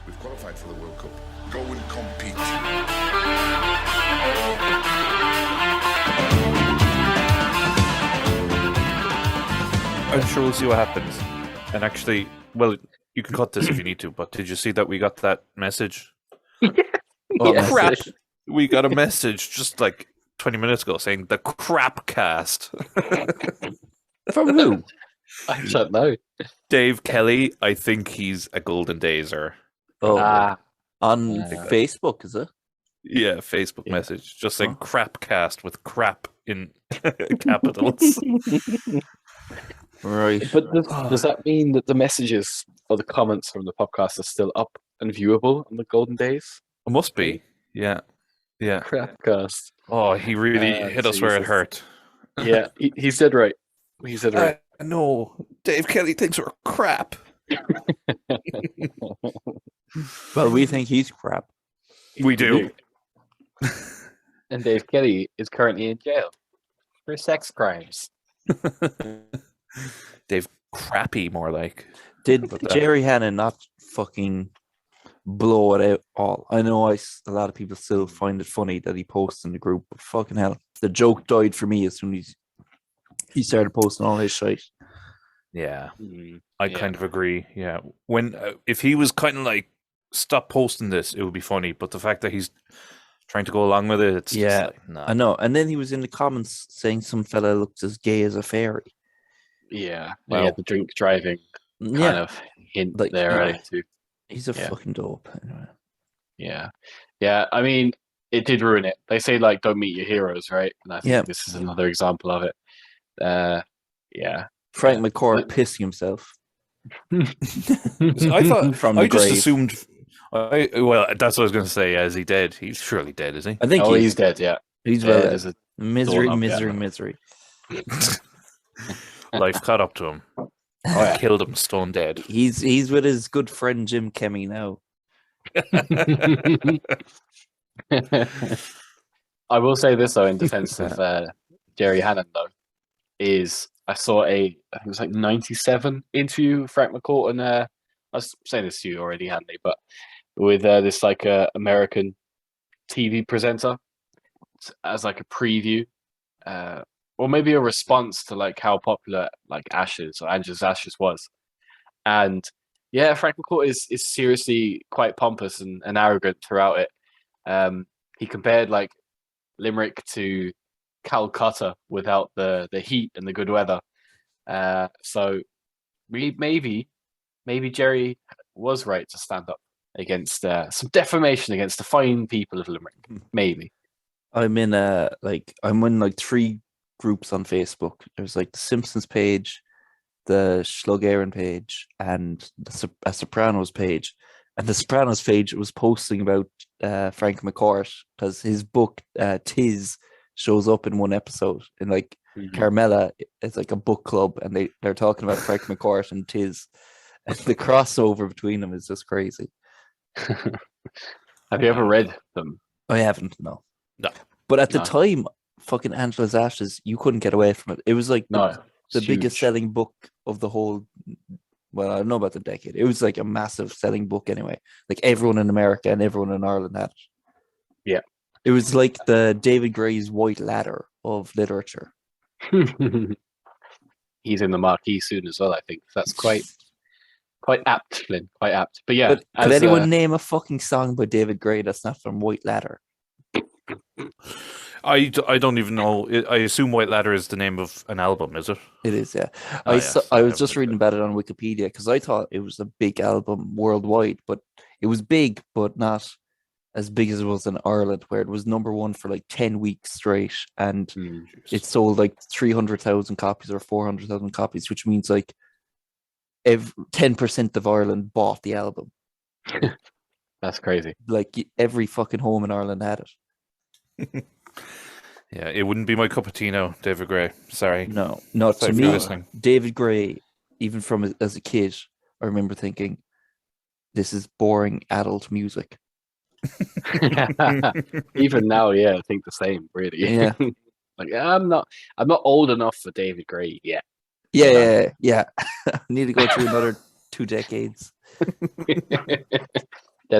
We've qualified for the World Cup. Go and compete. I'm sure we'll see what happens. And actually, well, you can cut this if you need to, but did you see that we got that message? Oh, Yes. crap. We got a message just like 20 minutes ago saying the crap cast. From who? I don't know. Dave Kelly, I think he's a Golden Dazer. Oh, Ah, on yeah. Facebook, is it? Yeah, Facebook Yeah. message. Just saying Huh? crap cast with crap in capitals. Right. but does that mean that the messages or the comments from the podcast are still up and viewable on the Golden Days? It must be. Yeah. Yeah. Crapcast. Oh, he really hit us where it Jesus. hurt. Yeah, he said right. He said right. No, Dave Kelly thinks we're crap. Well, we think he's crap. We do. And Dave Kelly is currently in jail for sex crimes. Dave Crappy, more like. Did But, Jerry Hannon not fucking blow it out all? I know a lot of people still find it funny that he posts in the group, but fucking hell, the joke died for me as soon as he started posting all his shit. Yeah, Mm, I yeah. kind of agree. Yeah, when if he was kind of like stop posting this, it would be funny. But the fact that he's trying to go along with it, it's Yeah, just like, nah. I know. And then he was in the comments saying some fella looks as gay as a fairy. Yeah, Well- yeah, the drink driving kind Yeah, of hint Like, there, yeah. right? Too. he's a Yeah. fucking dope. Anyway. Yeah, yeah. I mean, it did ruin it. They say like, don't meet your heroes, right? And I think Yeah. this is another example of it. Yeah. Frank Yeah. McCourt pissing himself. I thought From I the just grave. assumed. Well, that's what I was going to say. Yeah, is he dead? He's surely dead, is he? I think Oh, he's dead. Yeah. he's Yeah, well there's dead. a Misery, doorknob, misery, yeah. misery. Life caught up to him. yeah. Killed him, stone dead. He's with his good friend Jim Kemmy now. I will say this though, in defense of Jerry Hannon, though, is I saw I think it was like 97 interview with Frank McCourt, and I was saying this to you already, Hanley, but with this like American TV presenter as like a preview, or maybe a response to like how popular like Ashes or Angela's Ashes was, and yeah, Frank McCourt is seriously quite pompous and arrogant throughout it. He compared like Limerick to Calcutta without the heat and the good weather. So maybe Jerry was right to stand up against some defamation against the fine people of Limerick. Maybe. I'm in I'm in like 3 groups on Facebook. There's like the Simpsons page, the Slug Aaron page, and a Sopranos page. And the Sopranos page was posting about Frank McCourt because his book Tiz shows up in one episode. And like Carmela, it's like a book club, and they're talking about Frank McCourt and Tiz. And the crossover between them is just crazy. Have you ever read them? I haven't, no. No. But at the No. time, fucking Angela's Ashes, you couldn't get away from it. It was like No. the it's biggest huge. selling book of the whole. Well, I don't know about the decade. It was like a massive selling book anyway. Like everyone in America and everyone in Ireland had it. Yeah. It was like the David Gray's White Ladder of literature. He's in the marquee soon as well, I think. That's quite apt, Flynn. Quite apt. But yeah, But could as, anyone name a fucking song by David Gray that's not from White Ladder? I don't even know. I assume White Ladder is the name of an album, is it? It is, yeah. Oh, yes, I was I've just heard reading about it on Wikipedia because I thought it was a big album worldwide, but it was big, but not as big as it was in Ireland, where it was #1 for like 10 weeks straight, and it sold like 300,000 copies or 400,000 copies, which means like 10% of Ireland bought the album. That's crazy. Like every fucking home in Ireland had it. Yeah, it wouldn't be my cup of tea now, David Gray. Sorry. No, not Sorry to for me. listening. David Gray, even from as a kid, I remember thinking, this is boring adult music. Even now, yeah, I think the same, really. Yeah. Like I'm not old enough for David Gray yet. Yeah. I need to go through another 2 decades.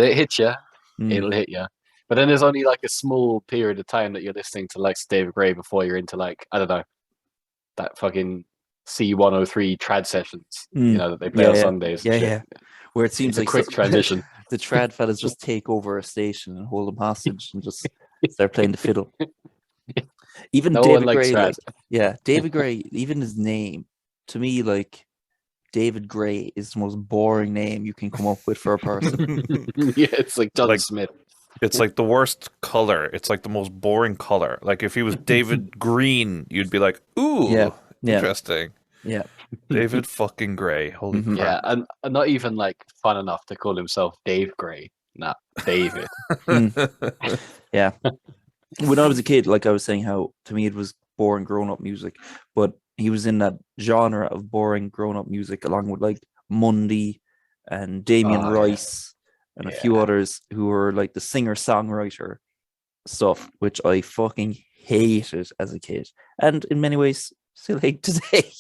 Yeah, it hits you. Mm. It'll hit you. But then there's only like a small period of time that you're listening to like David Gray before you're into like, I don't know, that fucking C103 trad sessions, Mm. that they play on Sundays. And shit. Where it seems It's a like quick transition. the trad fellas just take over a station and hold them hostage and just start playing the fiddle. Even No David one likes Gray, trad. David Gray, even his name, to me, like David Gray is the most boring name you can come up with for a person. Yeah, it's like John Like- Smith. It's like the worst color. It's like the most boring color. Like if he was David Green, you'd be like, ooh, Yeah. interesting. Yeah. David fucking Gray. Holy Mhm. Yeah, crap. and not even like fun enough to call himself Dave Gray. Nah, David. Yeah. When I was a kid, like I was saying, how to me it was boring grown up music, but he was in that genre of boring grown up music along with like Mundy and Damien Oh, yeah. Rice and a few others who were like the singer songwriter stuff, which I fucking hated as a kid, and in many ways still hate today.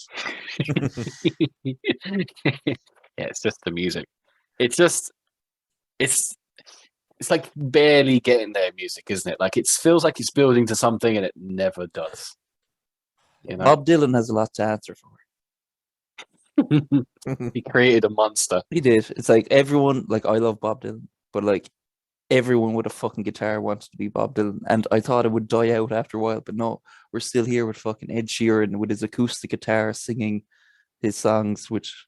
Yeah, it's just the music. It's just it's like barely getting there music, isn't it? Like it feels like it's building to something and it never does. Bob Dylan has a lot to answer for. He created a monster. He did. It's like everyone, like I love Bob Dylan, but like everyone with a fucking guitar wants to be Bob Dylan. And I thought it would die out after a while, but no, we're still here with fucking Ed Sheeran with his acoustic guitar singing his songs, which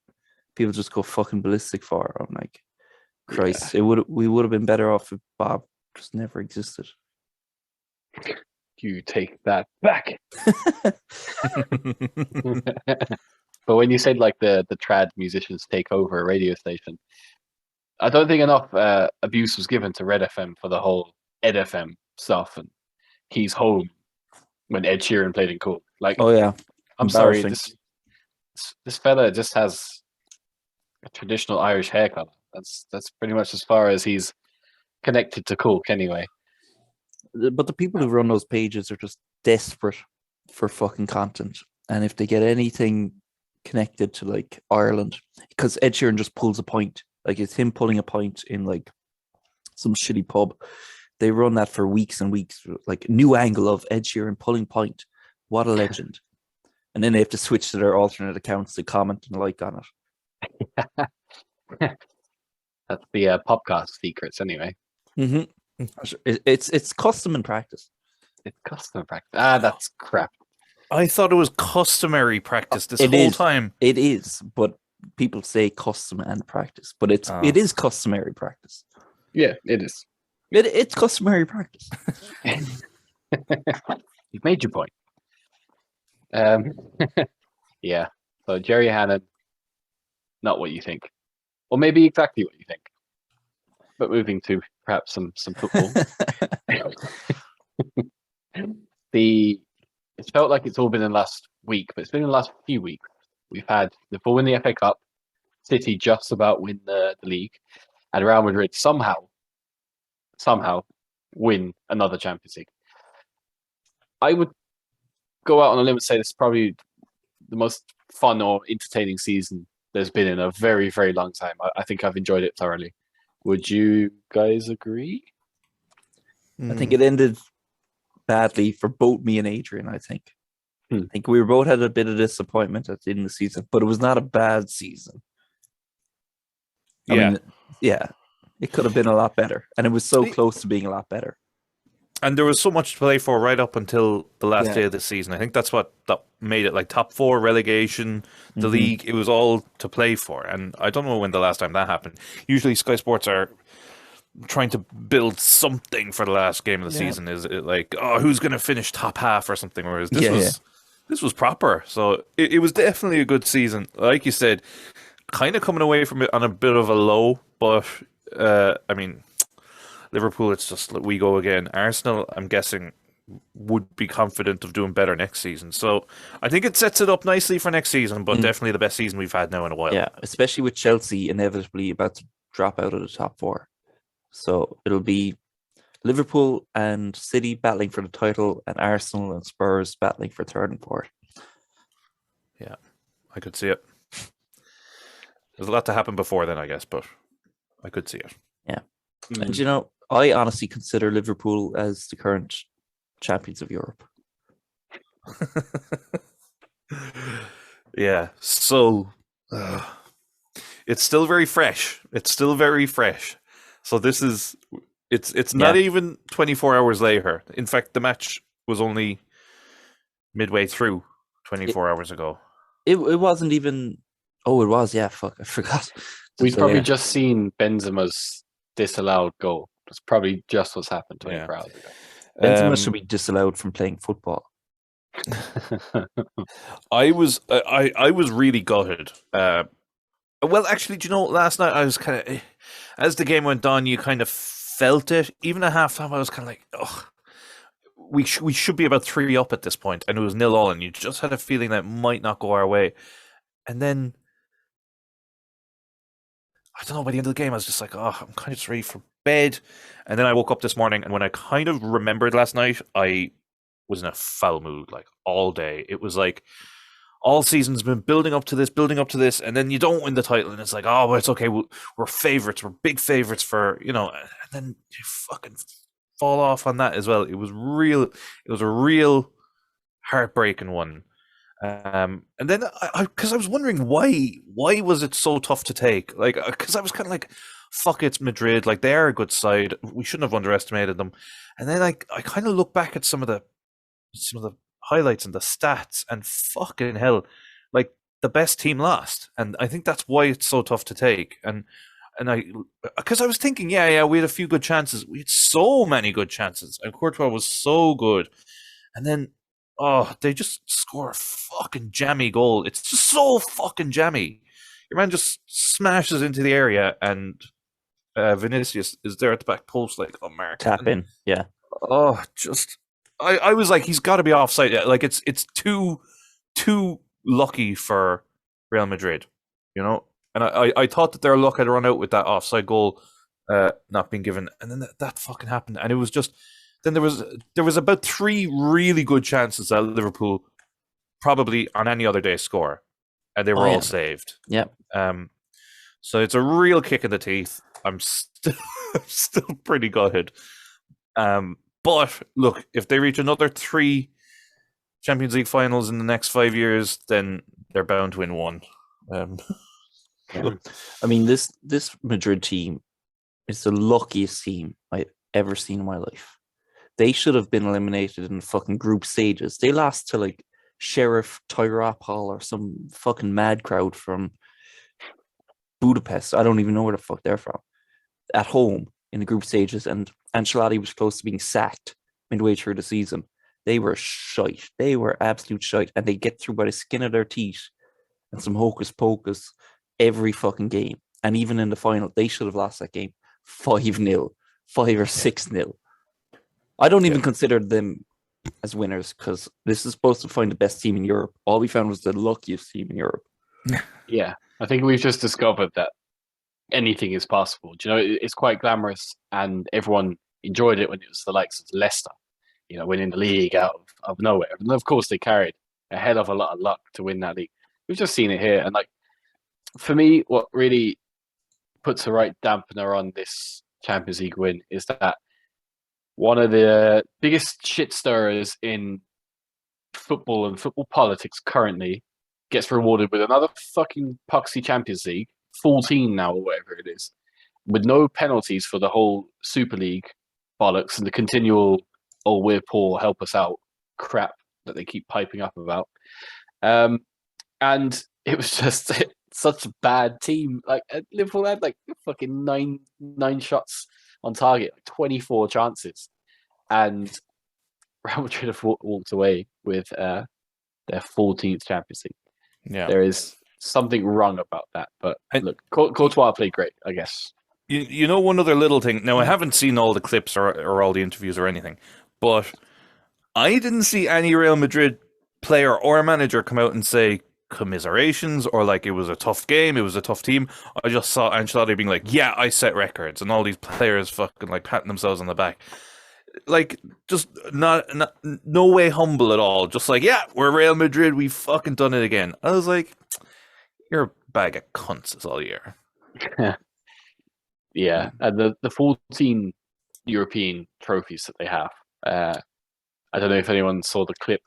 people just go fucking ballistic for. I'm like, Christ, we would have been better off if Bob just never existed. You take that back. But when you said like the trad musicians take over a radio station, I don't think enough abuse was given to Red FM for the whole Ed FM stuff and he's home when Ed Sheeran played in Cool. Like, Oh yeah, I'm sorry, embarrassing. this fella just has a traditional Irish hair color. That's pretty much as far as he's connected to Cool anyway. But the people who run those pages are just desperate for fucking content, and if they get anything connected to like Ireland, because Ed Sheeran just pulls a point, like it's him pulling a point in like some shitty pub. They run that for weeks and weeks, like new angle of Ed Sheeran pulling point. What a legend! And then they have to switch to their alternate accounts to comment and like on it. That's the PUPcast secrets anyway. Mm-hmm. It's custom and practice. It's custom practice. That's crap. I thought it was customary practice this It whole is. time. It is, but people say custom and practice, but it is customary practice. Yeah, it is. It's customary practice. You've made your point. Yeah. So Jerry Hannon, not what you think, or maybe exactly what you think. But moving to perhaps some football. It's felt like it's all been in the last week, but it's been in the last few weeks. We've had Liverpool win the FA Cup, City just about win the league, and Real Madrid somehow win another Champions League. I would go out on a limb and say this is probably the most fun or entertaining season there's been in a very, very long time. I think I've enjoyed it thoroughly. Would you guys agree? I think it ended badly for both me and Adrian, I think. I think we both had a bit of disappointment at the end of the season, but it was not a bad season. I mean, it could have been a lot better, and it was so close to being a lot better. And there was so much to play for right up until the last day of the season. I think that's what that made it, like top four, relegation, the league. It was all to play for. And I don't know when the last time that happened. Usually Sky Sports are trying to build something for the last game of the season. Is it like, oh, who's going to finish top half or something? Whereas this was proper. So it was definitely a good season. Like you said, kind of coming away from it on a bit of a low. But, I mean, Liverpool, it's just like we go again. Arsenal, I'm guessing, would be confident of doing better next season. So I think it sets it up nicely for next season, but definitely the best season we've had now in a while. Yeah, especially with Chelsea inevitably about to drop out of the top four. So it'll be Liverpool and City battling for the title, and Arsenal and Spurs battling for third and fourth. Yeah, I could see it. There's a lot to happen before then, I guess, but I could see it. Yeah. And you know, I honestly consider Liverpool as the current champions of Europe. Yeah. So it's still very fresh. It's still very fresh. So this is it's not Yeah. even 24 hours later. In fact, the match was only midway through 24 hours ago. It wasn't even. Oh, it was. Yeah, fuck, I forgot. We'd So, probably yeah. just seen Benzema's disallowed goal. That's probably just what's happened 24 Yeah. hours ago. Benzema should be disallowed from playing football. I was really gutted. Well, actually, do you know, last night I was kind of, as the game went on, you kind of felt it. Even at halftime, I was kind of like, oh, we should be about 3 up at this point, and it was 0-0, and you just had a feeling that it might not go our way. And then, I don't know, by the end of the game, I was just like, oh, I'm kind of just ready for bed. And then I woke up this morning, and when I kind of remembered last night, I was in a foul mood, like, all day. It was like, all season's been building up to this, and then you don't win the title, and it's like, oh, well, it's okay, we're favorites, we're big favorites for, and then you fucking fall off on that as well. It was a real heartbreaking one. And then because I was wondering why was it so tough to take? Like, because I was kind of like, fuck, it's Madrid, like, they are a good side, we shouldn't have underestimated them. And then I kind of look back at some of the highlights and the stats, and fucking hell, like, the best team lost, and I think that's why it's so tough to take. And because I was thinking, yeah, we had a few good chances, we had so many good chances, and Courtois was so good, and then they just score a fucking jammy goal. It's just so fucking jammy. Your man just smashes into the area, and Vinicius is there at the back post, like, oh, Mark, Tap in, yeah. Oh, just I was like, he's got to be offside. Like, it's too lucky for Real Madrid, and I thought that their luck had run out with that offside goal not being given, and then that fucking happened, and it was just, then there was about 3 really good chances that Liverpool probably on any other day score, and they were all saved. Yeah. So it's a real kick in the teeth. I'm still pretty gutted. But look, if they reach another 3 Champions League finals in the next 5 years, then they're bound to win one. I mean, this Madrid team is the luckiest team I've ever seen in my life. They should have been eliminated in fucking group stages. They lost to, like, Sheriff Tiraspol or some fucking mad crowd from Budapest. I don't even know where the fuck they're from. At home in the group stages, and Ancelotti was close to being sacked midway through the season. They were shite. They were absolute shite, and they get through by the skin of their teeth and some hocus pocus every fucking game. And even in the final, they should have lost that game 5-0, 5 or 6-0. I don't even consider them as winners, because this is supposed to find the best team in Europe. All we found was the luckiest team in Europe. Yeah, I think we've just discovered that anything is possible. Do you know, it's quite glamorous, and everyone enjoyed it when it was the likes of Leicester, winning the league out of nowhere. And of course, they carried a hell of a lot of luck to win that league. We've just seen it here, and, like, for me, what really puts the right dampener on this Champions League win is that one of the biggest shit stirrers in football and football politics currently gets rewarded with another fucking poxy Champions League, 14 now or whatever it is, with no penalties for the whole Super League bollocks and the continual, oh, we're poor, help us out crap that they keep piping up about. And it was just such a bad team. Like, Liverpool had like fucking nine shots on target, 24 chances, and Real Madrid have walked away with their 14th Champions League. Yeah, there is something wrong about that. But look, Courtois played great, I guess. You know, one other little thing. Now, I haven't seen all the clips or all the interviews or anything, but I didn't see any Real Madrid player or manager come out and say commiserations or like it was a tough game, it was a tough team. I just saw Ancelotti being like, yeah, I set records, and all these players fucking like patting themselves on the back. Like, just not no way humble at all. Just like, yeah, we're Real Madrid, we fucking done it again. I was like, you're a bag of cunts all year. Yeah, and the 14 European trophies that they have. I don't know if anyone saw the clip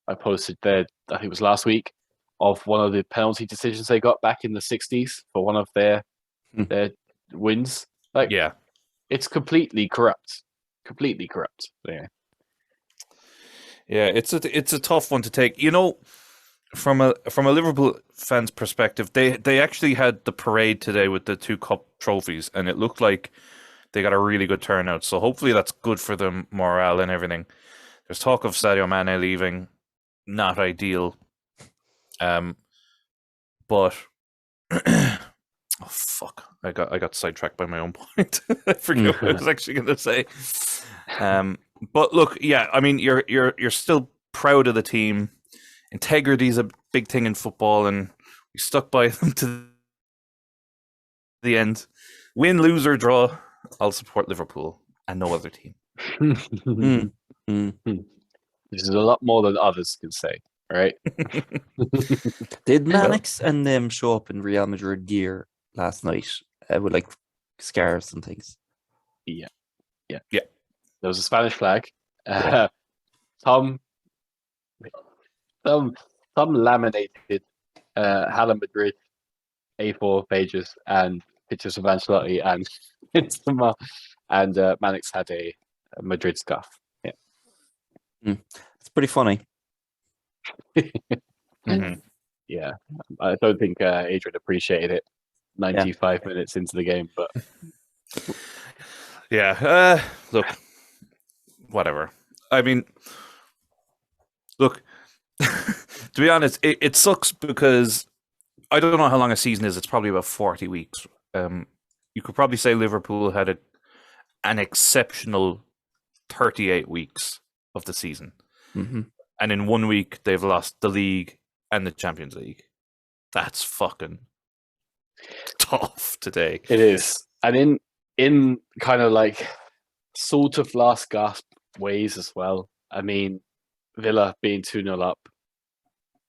I posted there. I think it was last week of one of the penalty decisions they got back in the 60s for one of their wins. Like, Yeah. it's completely corrupt. Completely corrupt. Yeah. Yeah, it's a tough one to take. You know, from a Liverpool fan's perspective, they actually had the parade today with the 2 cup trophies, and it looked like they got a really good turnout. So hopefully that's good for the morale and everything. There's talk of Sadio Mane leaving, not ideal. But oh fuck, I got sidetracked by my own point. I forget what I was actually going to say. But look, yeah, I mean, you're still proud of the team. Integrity is a big thing in football, and we stuck by them to the end. Win, lose, or draw, I'll support Liverpool and no other team. This is a lot more than others can say, right? Did Mannix and them show up in Real Madrid gear last night with like scarves and things? Yeah. Yeah. There was a Spanish flag. Tom laminated Hala Madrid A4 pages and pictures of Ancelotti and Benzema, and Mannix had a Madrid scarf. Yeah, It's pretty funny. Mm-hmm. Yeah. I don't think Adrian appreciated it 95 minutes into the game, but yeah. Look, whatever. I mean, look. To be honest, it sucks because I don't know how long a season is. It's probably about 40 weeks. You could probably say Liverpool had an exceptional 38 weeks of the season. Mm-hmm. And in 1 week, they've lost the league and the Champions League. That's fucking tough today. it is. And in kind of like sort of last gasp ways as well. I mean, Villa being 2-0 up,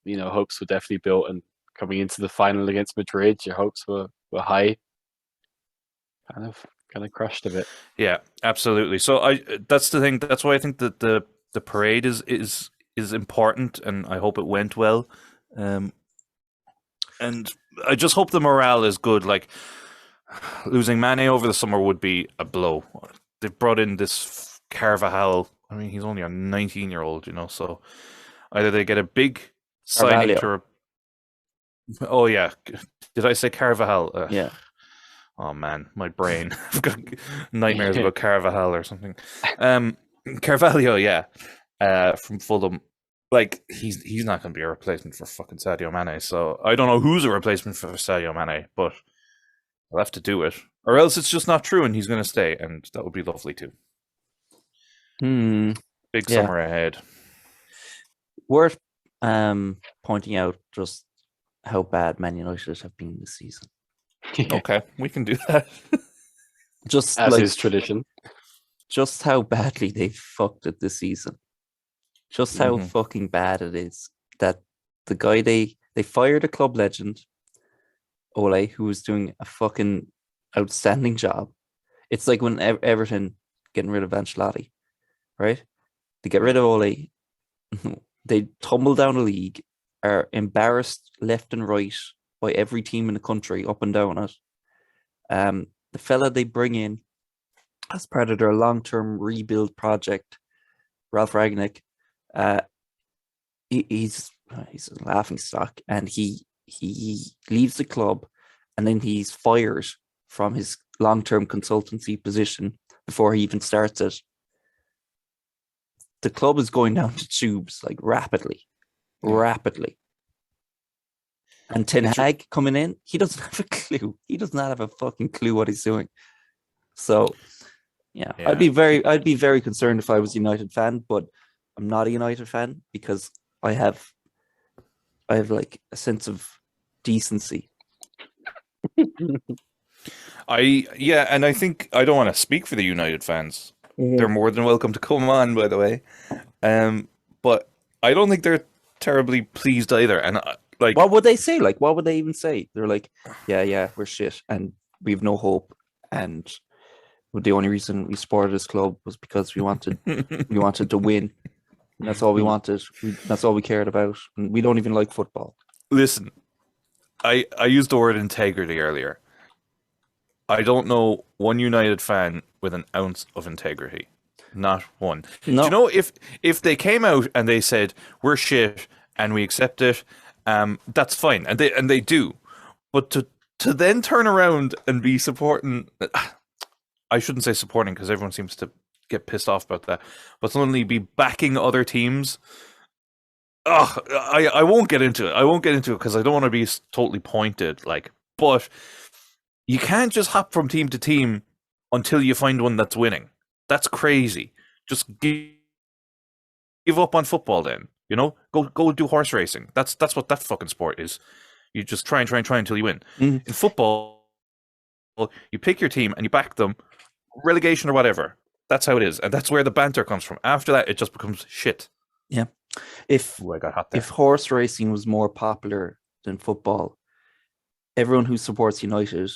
hopes were definitely built, and coming into the final against Madrid, your hopes were high. Kind of crushed a bit. Yeah, absolutely. So that's the thing. That's why I think that the parade is important, and I hope it went well. And I just hope the morale is good. Like, losing Mane over the summer would be a blow. They've brought in this Carvajal. I mean, he's only a 19-year-old, so either they get a big signing to. Oh yeah, did I say Carvajal? Yeah. Oh man, my brain. I've got nightmares about Carvajal or something. Carvalho, yeah, from Fulham. Like, he's not going to be a replacement for fucking Sadio Mane. So I don't know who's a replacement for Sadio Mane, but I'll have to do it, or else it's just not true, and he's going to stay, and that would be lovely too. Big summer ahead. Worth pointing out just how bad Man United have been this season. Okay, we can do that. Just as is tradition. Just how badly they fucked it this season. Just how fucking bad it is that the guy they fired a club legend, Ole, who was doing a fucking outstanding job. It's like when Everton getting rid of Ancelotti, right? They get rid of Ole, they tumble down the league, are embarrassed left and right by every team in the country, up and down it. The fella they bring in as part of their long-term rebuild project, Ralph Ragnick, he's a laughing stock, and he leaves the club, and then he's fired from his long-term consultancy position before he even starts it. The club is going down the tubes like rapidly. And Ten Hag coming in, he doesn't have a clue. He does not have a fucking clue what he's doing. So, yeah. I'd be very concerned if I was a United fan, but I'm not a United fan because I have like a sense of decency. And I think I don't want to speak for the United fans. They're more than welcome to come on, by the way. But I don't think they're terribly pleased either. And what would they say? Like, what would they even say? They're like, yeah, we're shit and we have no hope. and the only reason we supported this club was because we wanted to win. And that's all we wanted. That's all we cared about. And we don't even like football. Listen, I used the word integrity earlier. I don't know one United fan with an ounce of integrity. Not one. No. Do you know if they came out and they said we're shit and we accept it, that's fine, and they do. But to then turn around and be supporting, I shouldn't say supporting because everyone seems to get pissed off about that, but suddenly be backing other teams. I won't get into it. I won't get into it because I don't want to be totally pointed. But you can't just hop from team to team until you find one that's winning. That's crazy. Just give up on football then. Go do horse racing. That's what that fucking sport is. You just try until you win. In football, you pick your team and you back them, relegation or whatever. That's how it is, and that's where the banter comes from. After that, it just becomes shit. Yeah. If I got hot there. If horse racing was more popular than football, everyone who supports United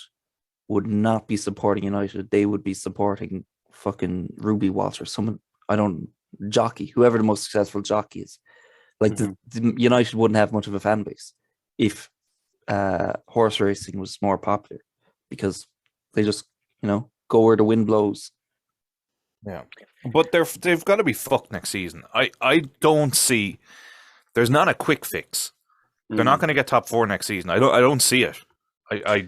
would not be supporting United. They would be supporting fucking Ruby Walsh or someone, jockey, whoever the most successful jockey is. The United wouldn't have much of a fan base if horse racing was more popular, because they just, go where the wind blows. Yeah, but they've got to be fucked next season. I don't see. There's not a quick fix. They're not going to get top 4 next season. I don't see it.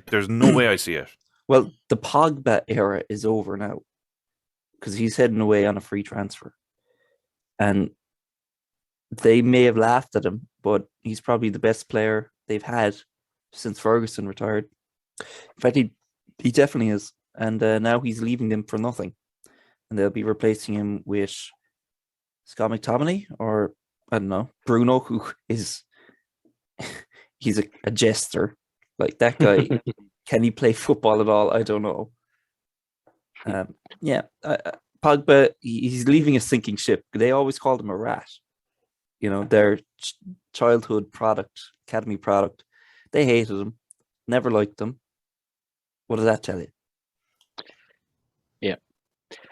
There's no way I see it. Well, the Pogba era is over now because he's heading away on a free transfer, and they may have laughed at him, but he's probably the best player they've had since Ferguson retired. In fact, he definitely is, and now he's leaving them for nothing. And they'll be replacing him with Scott McTominay, or I don't know, Bruno, who is he's a jester. Like that guy, can he play football at all? I don't know. Pogba, he's leaving a sinking ship. They always called him a rat. Their childhood product, academy product. They hated him, never liked him. What does that tell you? Yeah.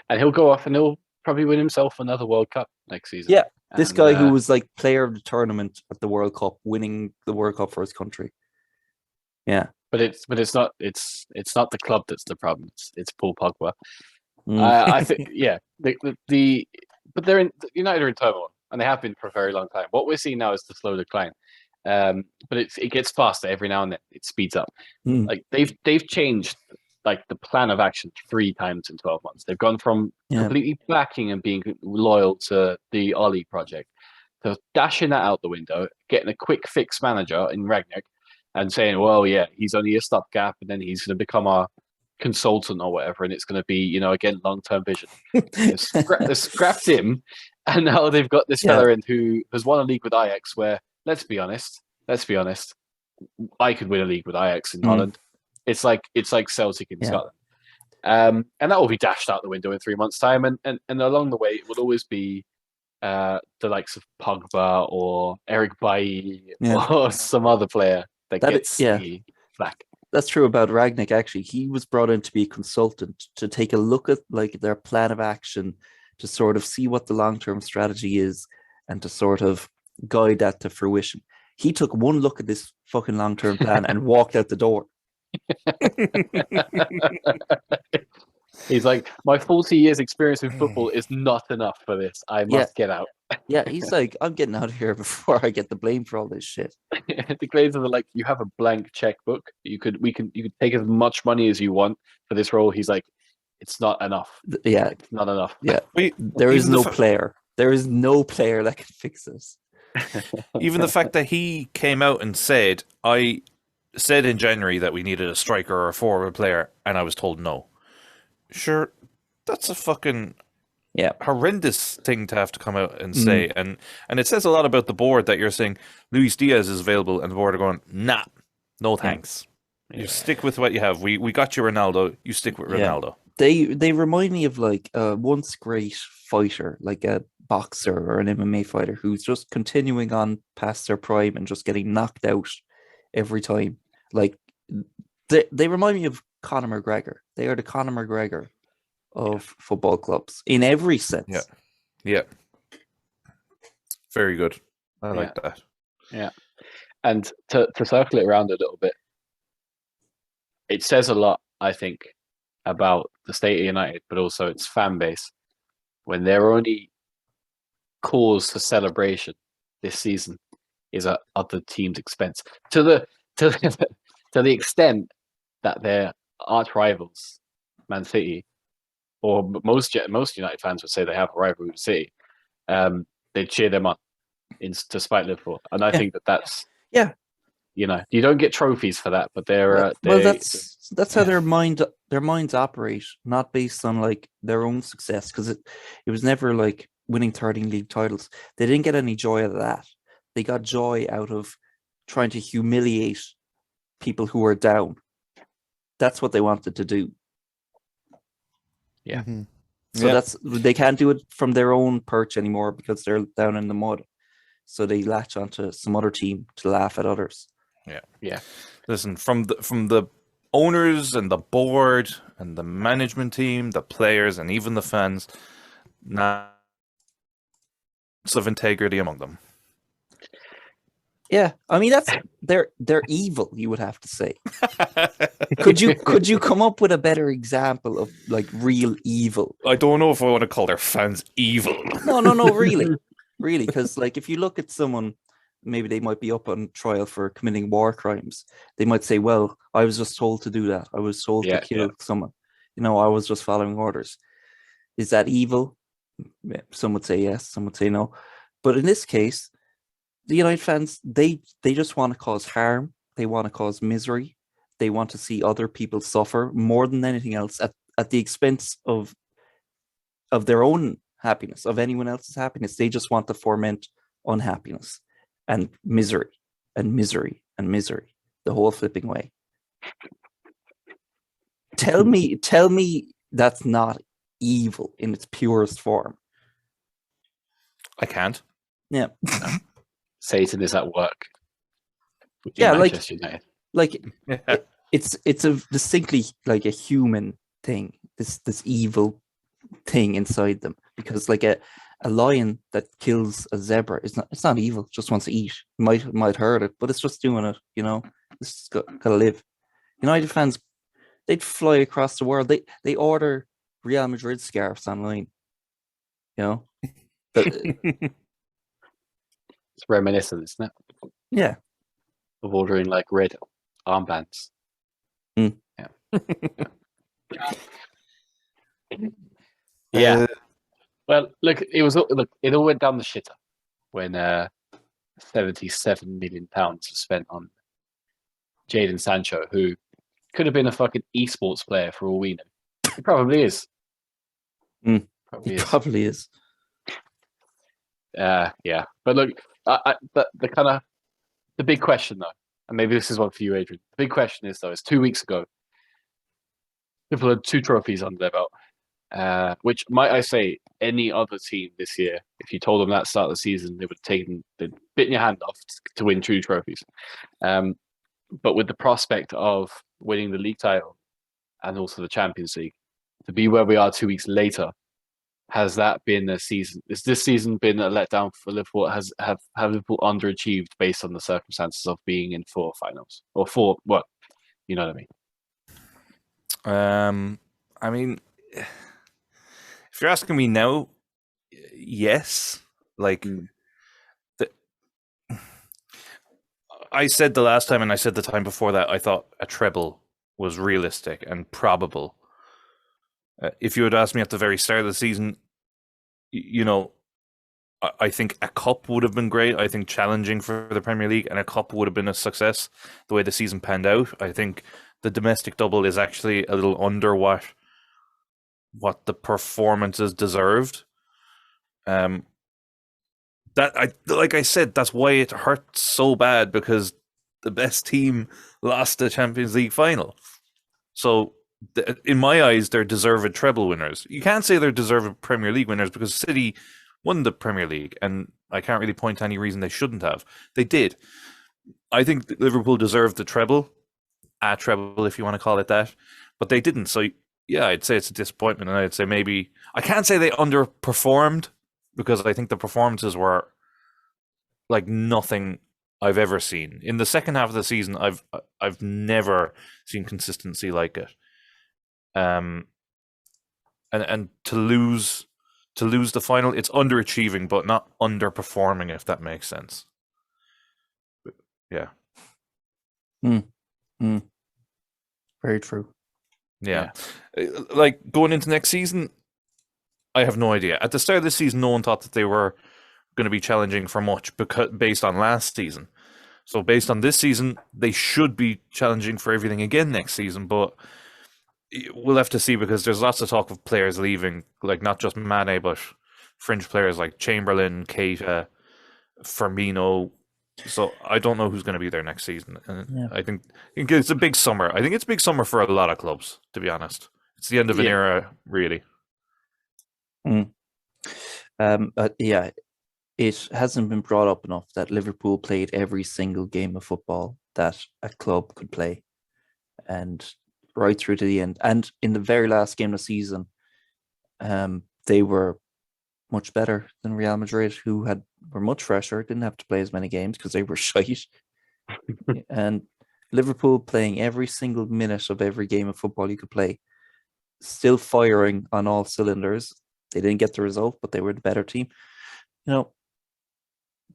And he'll go off and he'll probably win himself another World Cup next season. Yeah, this guy who was like player of the tournament at the World Cup, winning the World Cup for his country. Yeah, but it's not the club that's the problem. It's Paul Pogba. I think but they're in United are in turmoil, and they have been for a very long time. What we're seeing now is the slow decline. But it gets faster every now and then. It speeds up. Like they've changed the plan of action 3 times in 12 months. They've gone from completely backing and being loyal to the Oli project to dashing that out the window, getting a quick fix manager in Ragnick and saying, well, yeah, he's only a stopgap and then he's going to become our consultant or whatever. And it's going to be, again, long-term vision. They scrapped him. And now they've got this fella in who has won a league with Ajax where, let's be honest, I could win a league with Ajax in Holland. It's like Celtic in Scotland. And that will be dashed out the window in 3 months' time. And along the way, it will always be the likes of Pogba or Eric Bailly or some other player that gets the flack. That's true about Ragnick, actually. He was brought in to be a consultant, to take a look at their plan of action, to sort of see what the long-term strategy is and to sort of guide that to fruition. He took one look at this fucking long-term plan and walked out the door. He's like, my 40 years experience in football is not enough for this. I must get out. He's like, I'm getting out of here before I get the blame for all this shit. The Glazers are like, you have a blank checkbook. You could take as much money as you want for this role. He's like, it's not enough. Yeah, it's not enough. Yeah, there is no player. There is no player that can fix this. Even the fact that he came out and said, I said in January that we needed a striker or a forward player, and I was told no. Sure, that's a fucking horrendous thing to have to come out and say. And it says a lot about the board that you're saying Luis Diaz is available, and the board are going, nah, no thanks. You stick with what you have. We got you Ronaldo. You stick with Ronaldo. They remind me of like a once great fighter, like a boxer or an MMA fighter who's just continuing on past their prime and just getting knocked out every time. Like they remind me of Conor McGregor. They are the Conor McGregor of football clubs in every sense. Yeah. Yeah. Very good. I like that. Yeah. And to circle it around a little bit, it says a lot, I think, about the state of United, but also its fan base, when their only cause for celebration this season is at other teams' expense. To the to the extent that their arch rivals, Man City, or most United fans would say they have a rivalry with City, they cheer them on to spite Liverpool, and I think that's you don't get trophies for that, but that's how their minds operate, not based on like their own success, because it was never like winning 13 league titles. They didn't get any joy out of that. They got joy out of trying to humiliate people who were down. That's what they wanted to do. Yeah. Mm-hmm. So they can't do it from their own perch anymore because they're down in the mud. So they latch onto some other team to laugh at others. Yeah. Listen, from the owners and the board and the management team, the players and even the fans, not of integrity among them. Yeah, I mean they're evil. You would have to say. Could you come up with a better example of like real evil? I don't know if I want to call their fans evil. No, really, because like if you look at someone, maybe they might be up on trial for committing war crimes. They might say, "Well, I was just told to do that. I was told to kill someone. I was just following orders." Is that evil? Some would say yes. Some would say no. But in this case, the United fans, they just want to cause harm. They want to cause misery. They want to see other people suffer more than anything else at the expense of their own happiness, of anyone else's happiness. They just want to foment unhappiness and misery and misery and misery the whole flipping way. Tell me that's not evil in its purest form. I can't. Yeah. Satan is at work. Yeah, Manchester United. It's a distinctly like a human thing. This evil thing inside them, because like a lion that kills a zebra it's not evil. It just wants to eat. It might hurt it, but it's just doing it. It's gotta live. United fans, they'd fly across the world. They order Real Madrid scarves online. It's reminiscent, isn't it? Yeah. Of ordering like red armbands. Mm. Yeah. Well, look, it all went down the shitter when £77 million was spent on Jadon Sancho, who could have been a fucking esports player for all we know. He probably is. Probably is. Yeah. But look, the big question though, and maybe this is one for you, Adrian. The big question is 2 weeks ago, Liverpool had 2 trophies under their belt. Which, might I say, any other team this year, if you told them that start of the season, they'd bitten your hand off to win 2 trophies. But with the prospect of winning the league title and also the Champions League, to be where we are 2 weeks later, has that been a season? Has this season been a letdown for Liverpool? Have Liverpool underachieved based on the circumstances of being in 4 finals or 4? What you know what I mean? I mean, if you're asking me now, yes. I said the last time, and I said the time before that, I thought a treble was realistic and probable. If you had asked me at the very start of the season, I think a cup would have been great. I think challenging for the Premier League and a cup would have been a success the way the season panned out. I think the domestic double is actually a little under what the performances deserved. Like I said, that's why it hurts so bad, because the best team lost the Champions League final. So in my eyes, they're deserved treble winners. You can't say they're deserved Premier League winners because City won the Premier League, and I can't really point to any reason they shouldn't have. They did. I think Liverpool deserved the treble, a treble if you want to call it that, but they didn't. So yeah, I'd say it's a disappointment, and I'd say maybe I can't say they underperformed because I think the performances were like nothing I've ever seen. In the second half of the season, I've never seen consistency like it. And to lose the final, it's underachieving but not underperforming, if that makes sense. But, yeah. Very true. Yeah. Like going into next season, I have no idea. At the start of this season, no one thought that they were going to be challenging for much because based on last season. So based on this season, they should be challenging for everything again next season, but we'll have to see because there's lots of talk of players leaving, like not just Mane, but fringe players like Chamberlain, Keita, Firmino. So I don't know who's going to be there next season. And I think it's a big summer. I think it's a big summer for a lot of clubs, to be honest. It's the end of an era, really. Yeah, it hasn't been brought up enough that Liverpool played every single game of football that a club could play, and right through to the end. And in the very last game of the season, they were much better than Real Madrid, who were much fresher, didn't have to play as many games because they were shite. And Liverpool playing every single minute of every game of football you could play, still firing on all cylinders. They didn't get the result, but they were the better team. You know,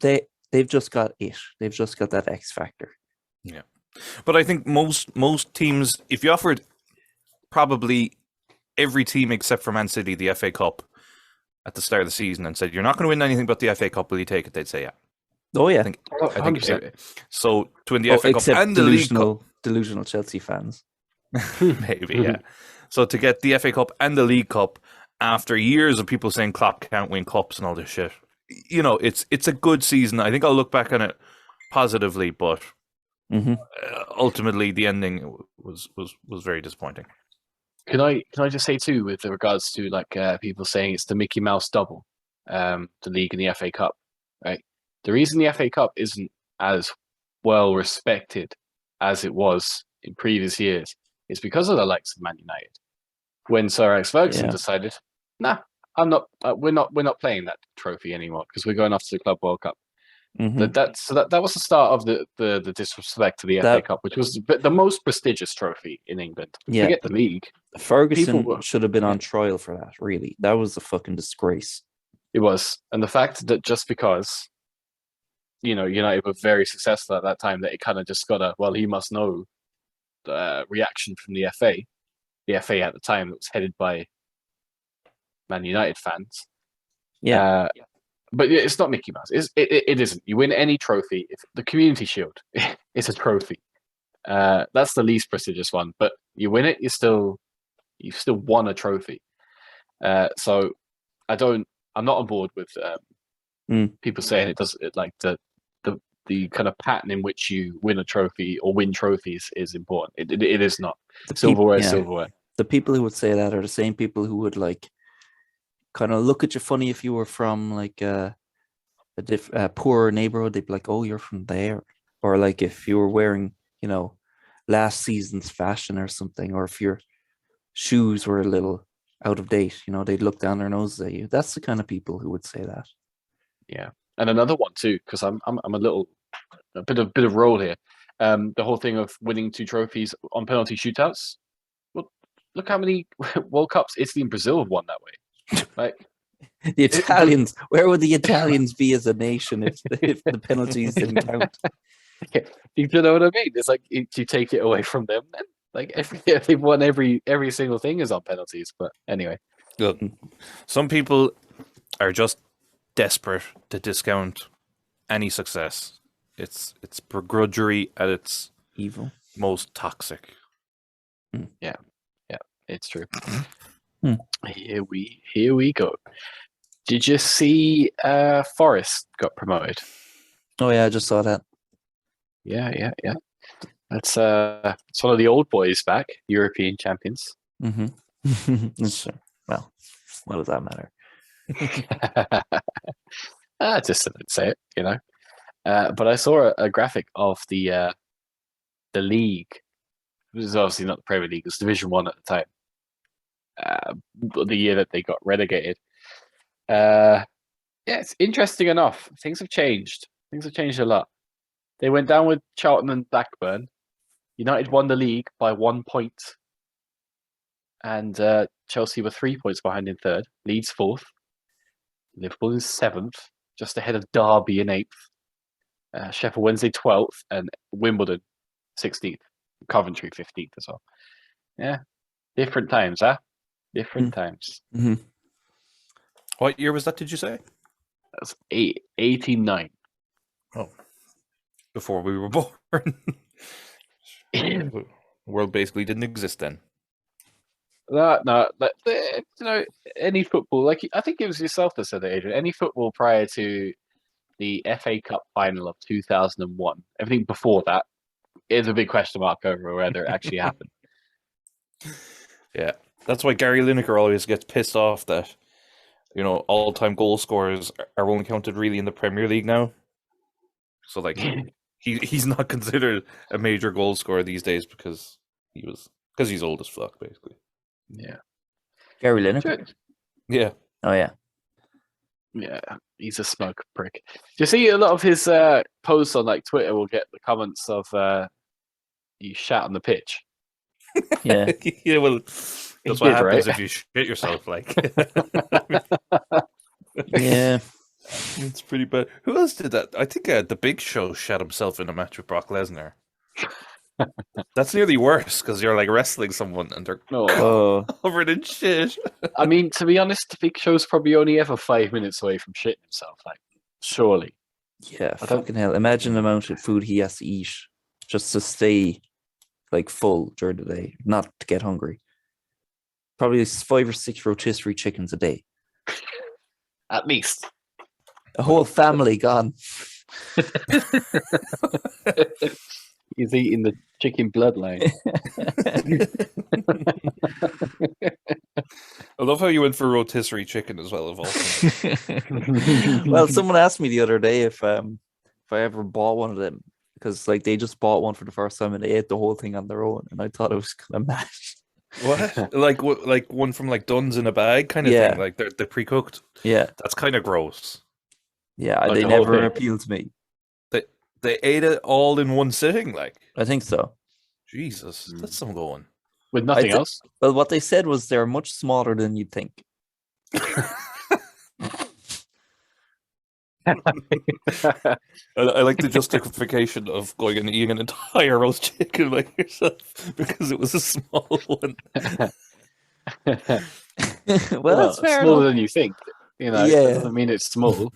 they've just got it. They've just got that X factor. Yeah. But I think most teams, if you offered probably every team except for Man City the FA Cup at the start of the season and said, you're not going to win anything but the FA Cup, will you take it? They'd say, yeah. Oh, yeah. I think so. To win the FA Cup and the League Cup. Delusional Chelsea fans. Maybe, yeah. So to get the FA Cup and the League Cup after years of people saying Klopp can't win cups and all this shit, you know, it's a good season. I think I'll look back on it positively, but ultimately the ending was very disappointing. Can I just say too, with regards to like people saying it's the Mickey Mouse double, the league and the FA Cup, right? The reason the FA Cup isn't as well respected as it was in previous years is because of the likes of Man United. When Sir Alex Ferguson decided, nah, I'm not. We're not playing that trophy anymore because we're going off to the Club World Cup. That was the start of the disrespect to the FA Cup, which was the most prestigious trophy in England. Yeah, forget the league. Ferguson should have been on trial for that. Really, that was a fucking disgrace. It was, and the fact that just because, you know, United were very successful at that time, that it kind of just got he must know the reaction from the FA. The FA at the time that was headed by Man United fans. Yeah. But it's not Mickey Mouse. It isn't. You win any trophy. If the Community Shield is a trophy. That's the least prestigious one. But you win it, you've still won a trophy. So I'm not on board with people saying it does it, like the kind of pattern in which you win a trophy or win trophies is important. It is not. Silverware is silverware. The people who would say that are the same people who would like kind of look at you funny if you were from like a poor neighborhood. They'd be like, "Oh, you're from there," or like if you were wearing, you know, last season's fashion or something, or if your shoes were a little out of date, you know, they'd look down their noses at you. That's the kind of people who would say that. Yeah, and another one too, because I'm a bit of role here. The whole thing of winning 2 trophies on penalty shootouts. Well, look how many World Cups Italy and Brazil have won that way. Like the Italians, where would the Italians be as a nation if the penalties didn't count? You know what I mean? It's like you take it away from them, then like they've won every single thing is on penalties. But anyway, look, some people are just desperate to discount any success. It's begrudgery at its evil, most toxic. Yeah, it's true. Here we go. Did you see Forest got promoted? Oh yeah, I just saw that. Yeah. That's it's one of the old boys back, European champions. Sure. Well, what does that matter? I just didn't say it, you know. But I saw a graphic of the league was obviously not the Premier League, it was Division 1 at the time. The year that they got relegated. Yeah, it's interesting enough. Things have changed. Things have changed a lot. They went down with Charlton and Blackburn. United won the league by 1 point. And Chelsea were 3 points behind in third. Leeds fourth. Liverpool in seventh, just ahead of Derby in eighth. Sheffield Wednesday 12th. And Wimbledon 16th. Coventry 15th as well. Yeah. Different times, huh? Different times. Mm-hmm. What year was that, did you say? That's 89. Oh. Before we were born. The world basically didn't exist then. No, any football, like I think it was yourself that said it, Adrian. Any football prior to the FA Cup final of 2001, everything before that is a big question mark over whether it actually happened. Yeah, that's why Gary Lineker always gets pissed off that, all-time goal scorers are only counted really in the Premier League now. So, like, he's not considered a major goal scorer these days because he's old as fuck, basically. Yeah. Gary Lineker? Yeah. Oh, yeah. Yeah, he's a smug prick. Do you see a lot of his posts on like Twitter will get the comments of you shat on the pitch? Yeah. Yeah, well, that's what happens if you shit yourself, like. Yeah. It's pretty bad. Who else did that? I think The Big Show shat himself in a match with Brock Lesnar. That's nearly worse because you're like wrestling someone and they're covered in shit. I mean, to be honest, the Big Show's probably only ever 5 minutes away from shitting himself. Like, surely. Yeah, fucking hell. Imagine the amount of food he has to eat just to stay like full during the day, not to get hungry. Probably 5 or 6 rotisserie chickens a day. At least. A whole family gone. He's eating the chicken bloodline. I love how you went for rotisserie chicken as well, of all things. Well, someone asked me the other day if I ever bought one of them, because like they just bought one for the first time and they ate the whole thing on their own, and I thought it was kind of mad. What? Like one from like Dunn's in a bag kind of thing? Like they're pre-cooked? Yeah. That's kind of gross. Yeah, Like they the whole never thing. appealed to me. They ate it all in one sitting, like. I think so. Jesus, that's some going. With nothing else? Well, what they said was they're much smaller than you'd think. I like the justification of going and eating an entire roast chicken like yourself because it was a small one. Well, that's fair smaller enough. than you think. That doesn't mean it's small.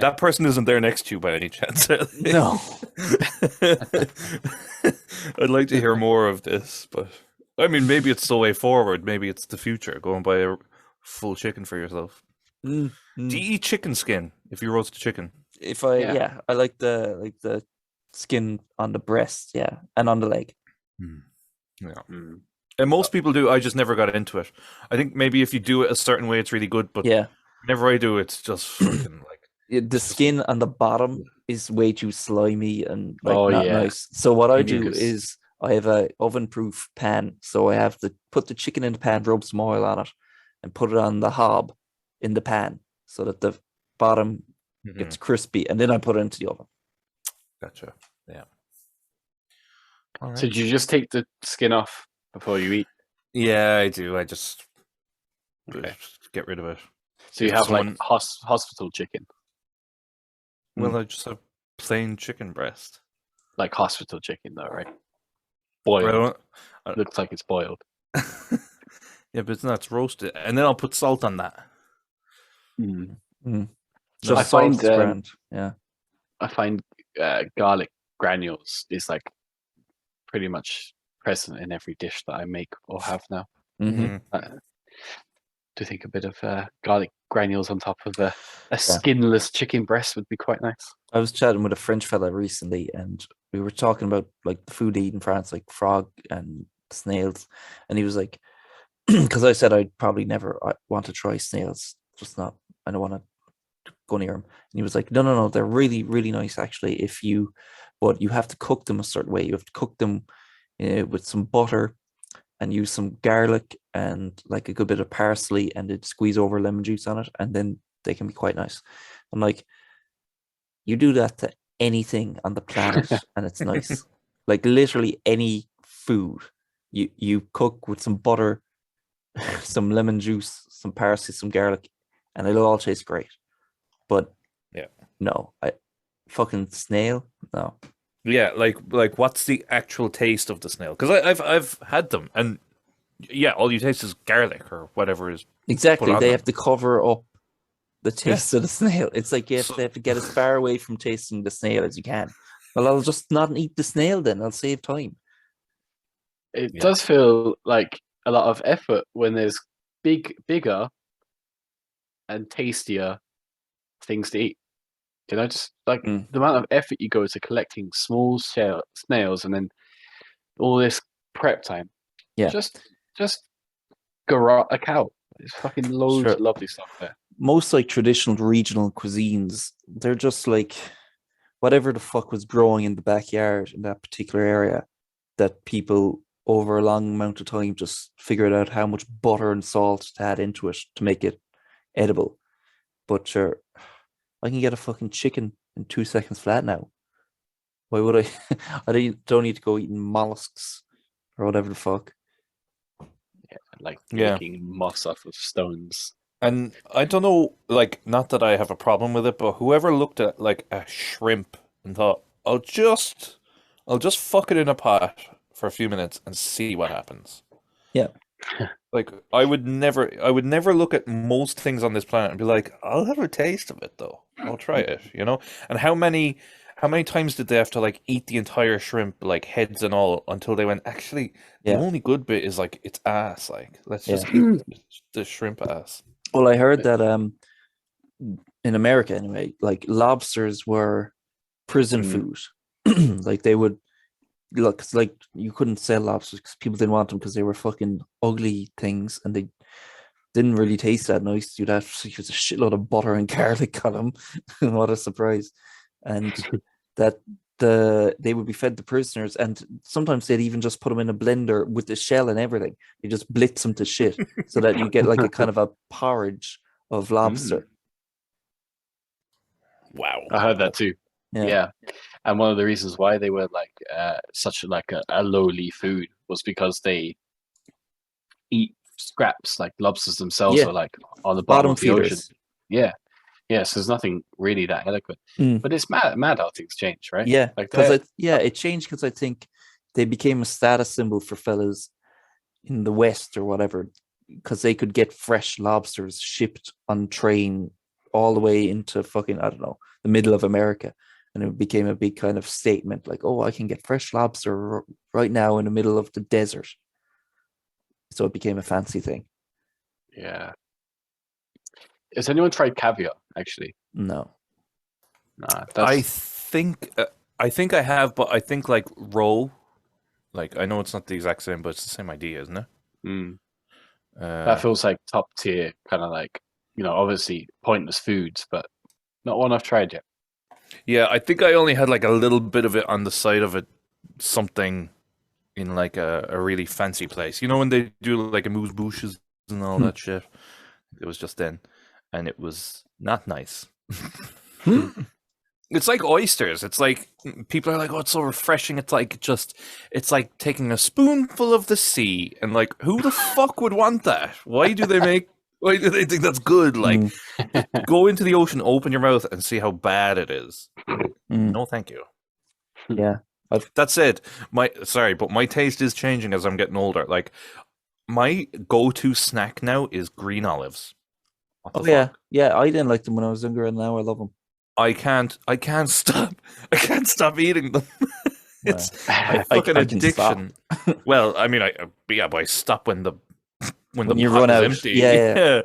That person isn't there next to you by any chance. No. I'd like to hear more of this, but I mean, maybe it's the way forward. Maybe it's the future. Go and buy a full chicken for yourself. Do you eat chicken skin if you roast a chicken? If I like the skin on the breast, and on the leg. Yeah. And most people do. I just never got into it. I think maybe if you do it a certain way, it's really good. But whenever I do, it's just fucking like the skin on the bottom is way too slimy and not nice. So what I do is I have a oven-proof pan. So I have to put the chicken in the pan, rub some oil on it, and put it on the hob in the pan so that the bottom gets crispy, and then I put it into the oven. Gotcha. Yeah. All right. So did you just take the skin off before you eat? Yeah, I do. I just get rid of it. So you have like hospital chicken? Well, I just have plain chicken breast. Like hospital chicken though, right? Boiled. Looks like it's boiled. Yeah, but it's roasted. And then I'll put salt on that. Just I find grand. I find garlic granules is like pretty much present in every dish that I make or have now. Do you think a bit of garlic granules on top of a skinless chicken breast would be quite nice? I was chatting with a French fella recently, and we were talking about like the food they eat in France, like frog and snails, and he was like, because I said I'd probably never want to try snails, just not. I don't want to go near them. And he was like, no, they're really, really nice actually. But you have to cook them a certain way. You have to cook them with some butter and use some garlic and like a good bit of parsley, and then squeeze over lemon juice on it, and then they can be quite nice. I'm like, you do that to anything on the planet and it's nice. Like literally any food. You cook with some butter, some lemon juice, some parsley, some garlic, and it'll all taste great. But no, I fucking snail, no. Yeah, like what's the actual taste of the snail? Because I've had them, and yeah, all you taste is garlic or whatever is Exactly. They them. have to cover up the taste of the snail. It's like they have to get as far away from tasting the snail as you can. Well, I'll just not eat the snail then. I'll save time. It does feel like a lot of effort when there's bigger and tastier things to eat. Just like the amount of effort you go to collecting small snails and then all this prep time. Yeah. Just a cow. There's fucking loads of lovely stuff there. Most like traditional regional cuisines, they're just like whatever the fuck was growing in the backyard in that particular area, that people over a long amount of time just figured out how much butter and salt to add into it to make it edible. But sure, I can get a fucking chicken in 2 seconds flat now. Why would I? I don't need to go eating mollusks or whatever the fuck. Yeah, like making moss off of stones. And I don't know, like, not that I have a problem with it, but whoever looked at like a shrimp and thought, I'll just fuck it in a pot for a few minutes and see what happens. Yeah. Like I would never look at most things on this planet and be like, I'll have a taste of it though. I'll try it, you know? And how many times did they have to like eat the entire shrimp, like heads and all, until they went, actually, the only good bit is like its ass. Like, let's just eat the shrimp ass. Well, I heard that in America anyway, like lobsters were prison food. Like they would look, like you couldn't sell lobsters because people didn't want them because they were fucking ugly things and they didn't really taste that nice. You'd have to use a shitload of butter and garlic on them. What a surprise! And that they would be fed the prisoners, and sometimes they'd even just put them in a blender with the shell and everything. They just blitz them to shit so that you get like a kind of a porridge of lobster. Wow, I heard that too. Yeah. And one of the reasons why they were like such like a lowly food was because they eat scraps, like lobsters themselves are like on the bottom of the ocean. Yeah, so there's nothing really that eloquent. But it's mad how things change, right? Yeah, like because it changed because I think they became a status symbol for fellas in the West or whatever, because they could get fresh lobsters shipped on train all the way into fucking, I don't know, the middle of America. And it became a big kind of statement like, oh, I can get fresh lobster right now in the middle of the desert. So it became a fancy thing. Yeah. Has anyone tried caviar, actually? No. Nah, I think I have, but I think like roe, like I know it's not the exact same, but it's the same idea, isn't it? That feels like top tier, kind of like, obviously pointless foods, but not one I've tried yet. Yeah, I think I only had like a little bit of it on the side of it, something in like a really fancy place. You know when they do like amuse bouches and all that shit? It was just then. And it was not nice. It's like oysters. It's like people are like, "Oh, it's so refreshing." It's like taking a spoonful of the sea, and like, who the fuck would want that? Why do they think that's good? Like, go into the ocean, open your mouth, and see how bad it is. No, thank you. Yeah, that said, my taste is changing as I'm getting older. Like, my go-to snack now is green olives. Oh yeah, I didn't like them when I was younger, and now I love them. I can't stop eating them. It's a fucking addiction. Well, I mean, but I stop when the you pot run is out. empty. Yeah.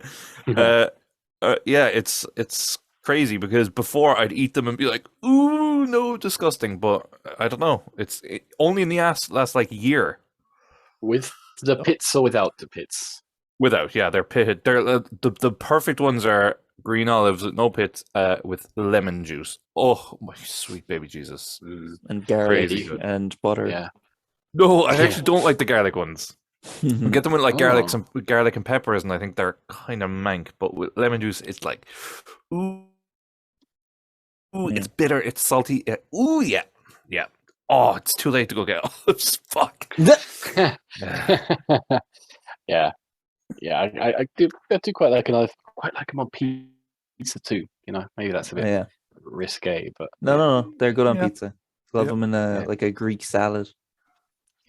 It's crazy because before I'd eat them and be like, ooh, no, disgusting. But I don't know. It's only in the last like year. With the pits or without the pits? Without, yeah, they're pitted. They're the perfect ones are green olives with no pits, with lemon juice. Oh my sweet baby Jesus! And garlic Crazy good. and butter. Yeah. No, I Yeah. actually don't like the garlic ones. Get them with like garlic, Oh. with garlic and peppers, and I think they're kind of mank. But with lemon juice, it's like, ooh, it's bitter, it's salty. Ooh, yeah. Oh, it's too late to go get olives. Fuck. Yeah. I do quite like quite like them on pizza too. You know, maybe that's a bit Yeah. risque, but No. They're good on Yeah. pizza. Love Yep. them in Yeah. like a Greek salad.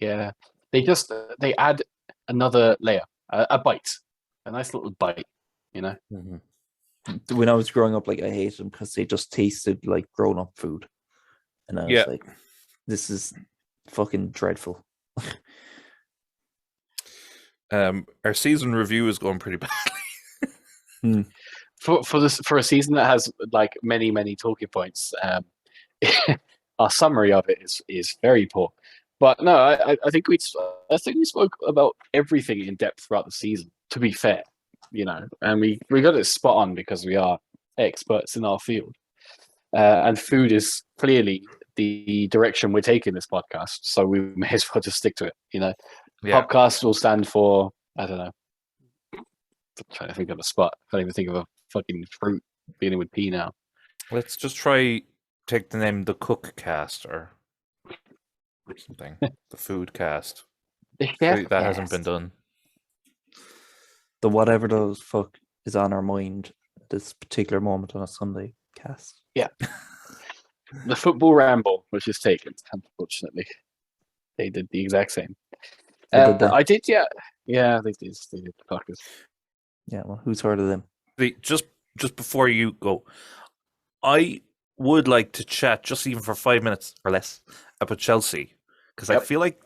yeah, they add another layer, a bite, a nice little bite. You know. Mhm. When I was growing up, like I hated them because they just tasted like grown up food, and I was Yeah. like, "This is fucking dreadful." Our season review is going pretty badly. For a season that has like many talking points, our summary of it is very poor. But no, I think we spoke about everything in depth throughout the season. To be fair, you know, and we got it spot on because we are experts in our field, and food is clearly the direction we're taking this podcast. So we may as well just stick to it. You know, Yeah. PUPcast will stand for, I don't know. I'm trying to think of a spot. I can't even think of a fucking fruit beginning with P now. Let's just try take the name the Cookcast or something. The Foodcast. That hasn't been done. The whatever those fuck is on our mind at this particular moment on a Sunday cast. Yeah. The football ramble, which is taken, unfortunately. They did the exact same. Did they? I did, yeah. Yeah, they did. They did the fuckers. Yeah, well, who's heard of them? Just before you go, I would like to chat just even for 5 minutes or less about Chelsea because I feel like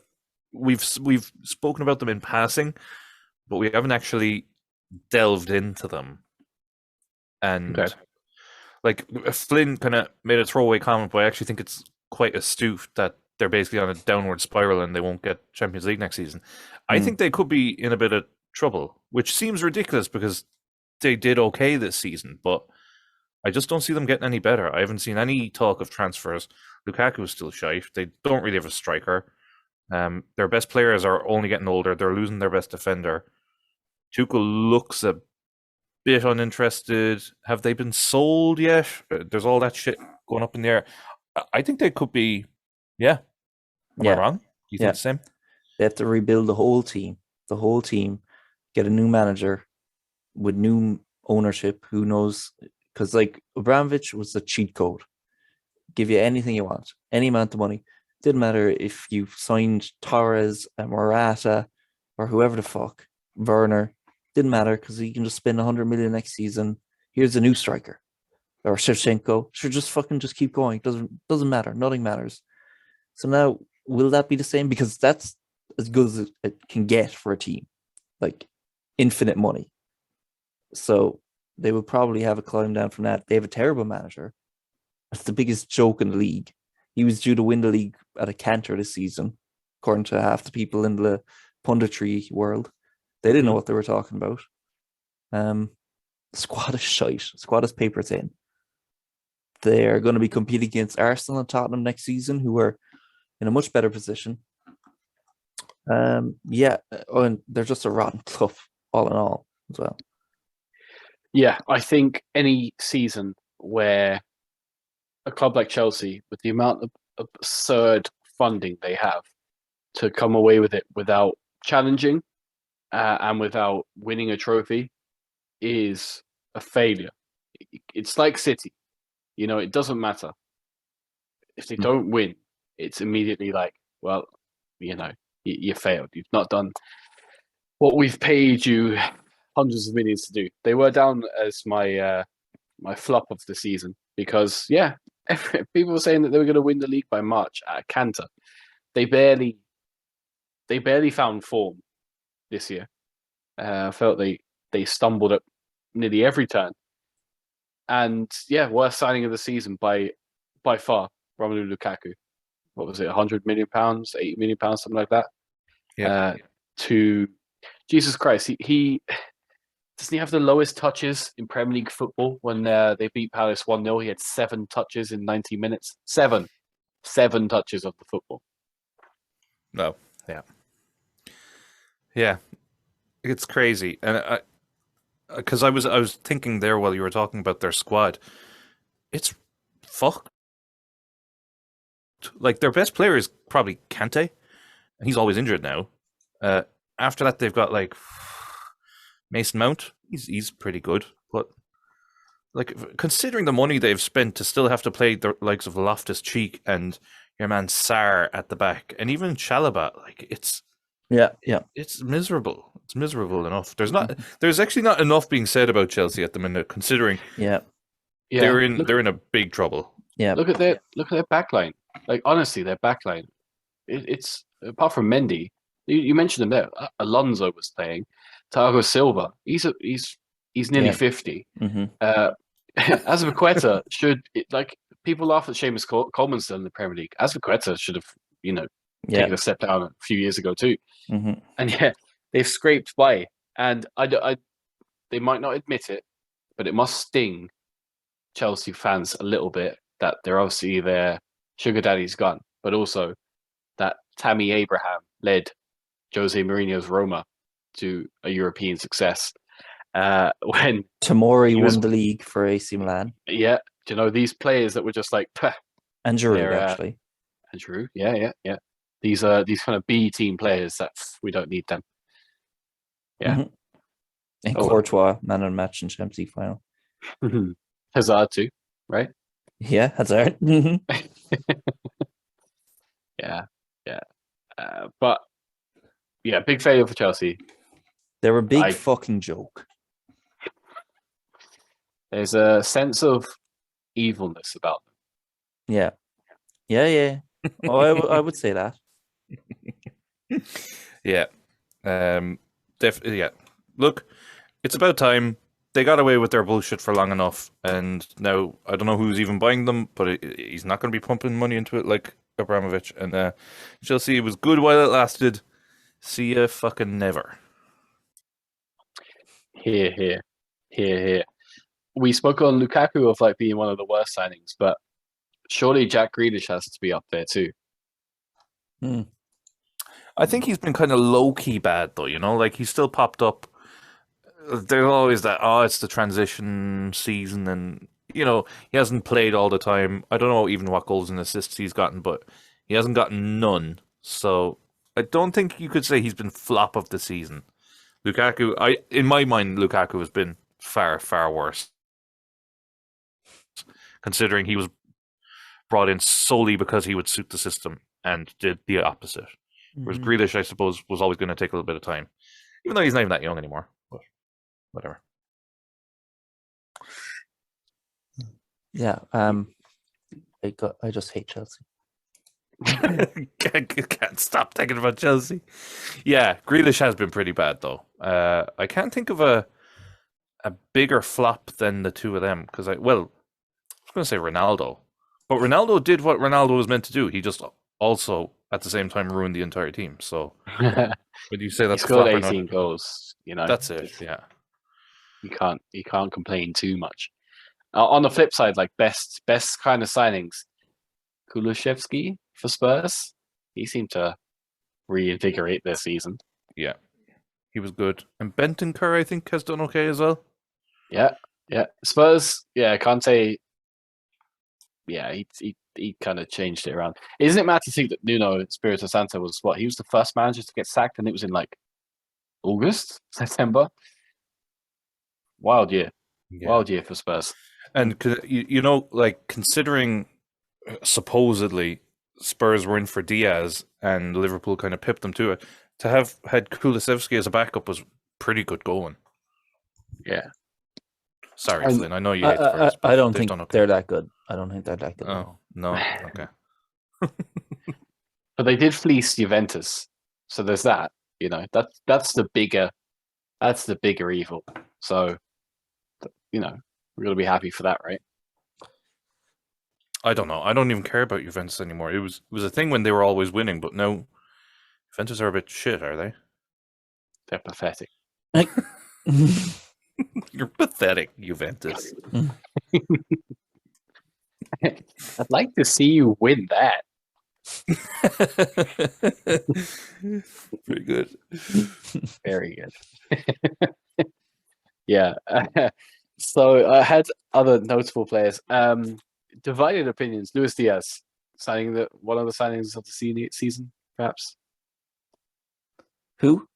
we've spoken about them in passing, but we haven't actually delved into them. And like Flynn kind of made a throwaway comment, but I actually think it's quite astute that they're basically on a downward spiral and they won't get Champions League next season. I think they could be in a bit of trouble, which seems ridiculous because they did okay this season, but I just don't see them getting any better. I haven't seen any talk of transfers. Lukaku is still shite. They don't really have a striker. Their best players are only getting older. They're losing their best defender. Tuchel looks a bit uninterested. Have they been sold yet? There's all that shit going up in the air. I think they could be, Am I wrong? Do you think the same? They have to rebuild the whole team. The whole team. Get a new manager with new ownership. Who knows? Because like Abramovich was the cheat code. Give you anything you want, any amount of money. Didn't matter if you signed Torres and Morata or whoever the fuck, Werner. Didn't matter because he can just spend 100 million next season. Here's a new striker or Shevchenko. Should just keep going. Doesn't matter. Nothing matters. So now will that be the same? Because that's as good as it can get for a team, like infinite money. So they will probably have a climb down from that. They have a terrible manager. That's the biggest joke in the league. He was due to win the league at a canter this season, according to half the people in the punditry world. They didn't know what they were talking about. The squad is shite. The squad is paper thin. They're going to be competing against Arsenal and Tottenham next season, who are in a much better position. And they're just a rotten club, all in all, as well. Yeah, I think any season where a club like Chelsea, with the amount of absurd funding they have, to come away with it without challenging and without winning a trophy is a failure. It's like City. You know, it doesn't matter. If they don't win, it's immediately like, well, you know, you failed. You've not done what we've paid you hundreds of millions to do. They were down as my flop of the season because, people were saying that they were going to win the league by March at a canter. They barely found form this year. I felt they stumbled at nearly every turn. And worst signing of the season by far, Romelu Lukaku. What was it, £100 million, £80 million, something like that? Yeah. To Jesus Christ, he doesn't he have the lowest touches in Premier League football when they beat Palace 1-0? He had 7 touches in 90 minutes. 7 touches of the football. No, yeah, it's crazy, and because I was thinking there while you were talking about their squad, it's fucked. Like their best player is probably Kante, and he's always injured now. After that, they've got like Mason Mount. He's pretty good, but like considering the money they've spent to still have to play the likes of Loftus Cheek and your man Sarr at the back, and even Chalobah, like it's miserable. It's miserable enough. There's actually not enough being said about Chelsea at the minute, considering they're in a big trouble. Yeah, look at their backline. Like honestly, their backline. It's apart from Mendy, you mentioned him there. Alonso was playing. Thiago Silva. He's nearly 50. Mm-hmm. Azpilicueta should people laugh at Seamus Coleman still in the Premier League. Azpilicueta should have taken a step down a few years ago too. Mm-hmm. And they've scraped by. And they might not admit it, but it must sting Chelsea fans a little bit that they're obviously their sugar daddy's gone, but also that Tammy Abraham led Jose Mourinho's Roma to a European success. When Tomori won the league for AC Milan. Yeah, do you know these players that were just like, and Giroud actually. And Giroud, yeah. These are these kind of B team players that we don't need them. Yeah. Mm-hmm. And Courtois, man of the match in Champions League final. Hazard too, right? Yeah, Hazard. Yeah. But yeah, big failure for Chelsea. They're a big fucking joke. There's a sense of evilness about them. Yeah. Oh, I would say that. Yeah. Definitely. Yeah. Look, it's about time. They got away with their bullshit for long enough, and now I don't know who's even buying them, but he's not going to be pumping money into it like Abramovich. And Chelsea was good while it lasted. See ya fucking never. Here. We spoke on Lukaku of being one of the worst signings, but surely Jack Grealish has to be up there too. I think he's been kind of low-key bad, though, like he's still popped up. There's always that, it's the transition season, and, he hasn't played all the time. I don't know even what goals and assists he's gotten, but he hasn't gotten none. So I don't think you could say he's been flop of the season. Lukaku, in my mind, Lukaku has been far, far worse, considering he was brought in solely because he would suit the system and did the opposite. Whereas Grealish, I suppose, was always going to take a little bit of time, even though he's not even that young anymore. But whatever. Yeah. I just hate Chelsea. Can't stop thinking about Chelsea. Yeah, Grealish has been pretty bad though. I can't think of a bigger flop than the two of them because I was going to say Ronaldo, but Ronaldo did what Ronaldo was meant to do. He just also at the same time ruined the entire team. So would you say that's he scored a flop 18 goals? That's it. Yeah, you can't complain too much. On the flip side, best kind of signings, Kulusevski for Spurs. He seemed to reinvigorate their season. Yeah, he was good. And Bentancur, I think, has done okay as well. Yeah. Spurs, Conte. Yeah, he kind of changed it around. Isn't it mad to think that Nuno Espirito Santo was he was the first manager to get sacked, and it was in August, September. Wild year for Spurs. And considering supposedly Spurs were in for Diaz and Liverpool kind of pipped them to it, to have had Kulusevski as a backup was pretty good going. Yeah. Sorry, Flynn. I know you hate the Spurs. I don't think they're that good. I don't think they're that good. Oh, no? Okay. But they did fleece Juventus. So there's that. That's the bigger evil. So, we're going to be happy for that, right? I don't know. I don't even care about Juventus anymore. It was a thing when they were always winning, but now Juventus are a bit shit, are they? They're pathetic. Like, You're pathetic, Juventus. I'd like to see you win that. Pretty good. Very good. Yeah. So I had other notable players. Divided opinions. Luis Diaz signing one of the signings of the season, perhaps. who?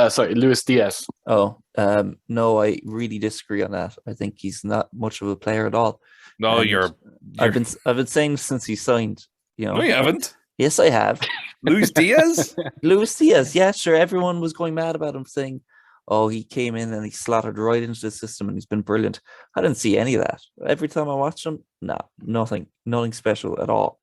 Sorry, Luis Diaz. Oh, no, I really disagree on that. I think he's not much of a player at all. No, And you're I've been saying since he signed. No, you haven't. Yes, I have. Luis Diaz? Luis Diaz, yeah, sure. Everyone was going mad about him, saying, "Oh, he came in and he slotted right into the system, and he's been brilliant." I didn't see any of that. Every time I watched him, nothing special at all.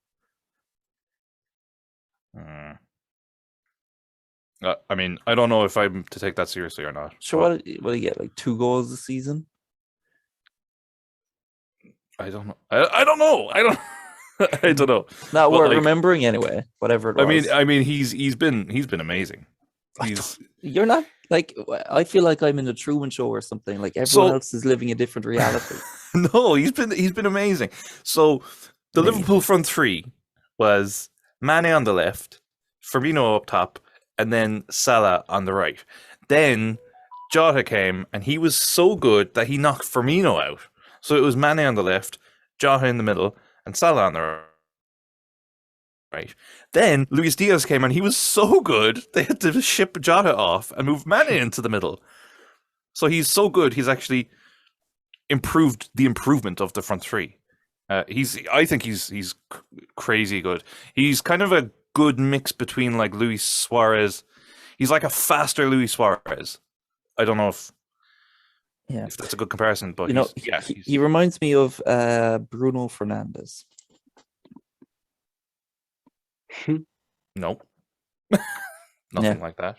I mean, I don't know if I'm to take that seriously or not. Sure, what did he get? Like 2 goals this season? I don't know. I don't know. I don't. I don't know. Not But, worth like, remembering anyway. Whatever it was. I mean, he's been amazing. He's You're not like. I feel like I'm in the Truman Show or something. Like everyone else is living a different reality. no, he's been amazing. So the Amazing. Liverpool front three was Mane on the left, Firmino up top, and then Salah on the right. Then Jota came, and he was so good that he knocked Firmino out. So it was Mane on the left, Jota in the middle, and Salah on the right. Then Luis Diaz came, and he was so good they had to ship Jota off and move Mane into the middle. So he's so good, he's actually improved the improvement of the front three. I think he's crazy good. He's kind of a good mix between like Luis Suarez. He's like a faster Luis Suarez. I don't know if that's a good comparison, but he reminds me of Bruno Fernandes. No, nothing like that.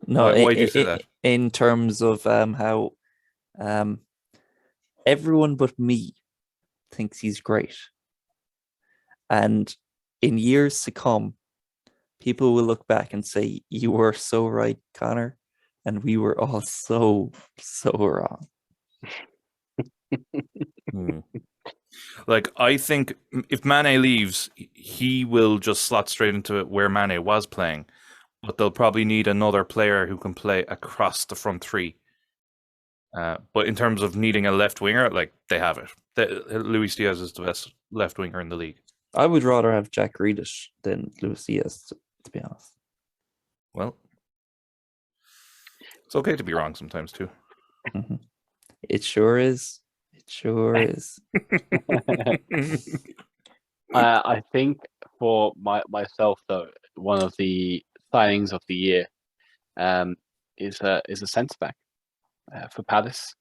No, why do you say that? In terms of how everyone but me thinks he's great, and in years to come, people will look back and say, "You were so right, Connor," and we were all so wrong. Like, I think if Mane leaves, he will just slot straight into it where Mane was playing. But they'll probably need another player who can play across the front three. But in terms of needing a left winger, like, they have it. Luis Diaz is the best left winger in the league. I would rather have Jack Grealish than Luis Diaz, to be honest. Well, it's okay to be wrong sometimes too. Mm-hmm. It sure is. It sure is. I think for myself though, one of the signings of the year is a centre back for Palace.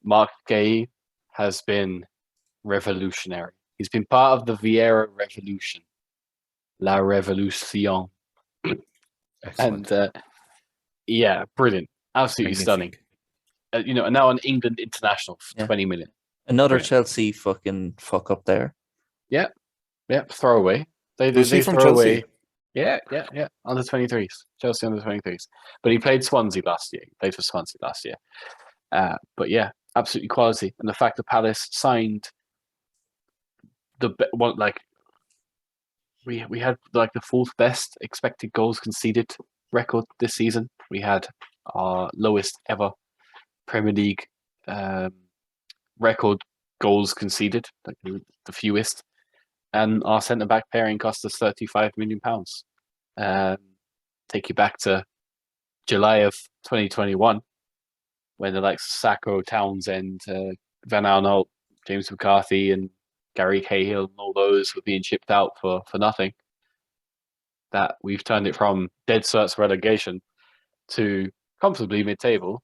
Mark Gay has been revolutionary. He's been part of the Vieira revolution, La Revolution, Excellent. and brilliant, absolutely stunning. And now an England international for 20 million. Another Brilliant. Chelsea fucking fuck up there. Yeah, throwaway. They from throw Chelsea? away. Yeah. Under 23s, Chelsea under 23s. But he played Swansea last year. But yeah, absolutely quality. And the fact that Palace signed we had like the fourth best expected goals conceded record this season. We had our lowest ever Premier League record goals conceded, like the fewest. And our centre back pairing cost us £35 million. Take you back to July of 2021, when the likes of Sacco, Townsend, Van Aanholt, James McCarthy, and Gary Cahill, and all those were being shipped out for nothing. That we've turned it from dead certs relegation to comfortably mid-table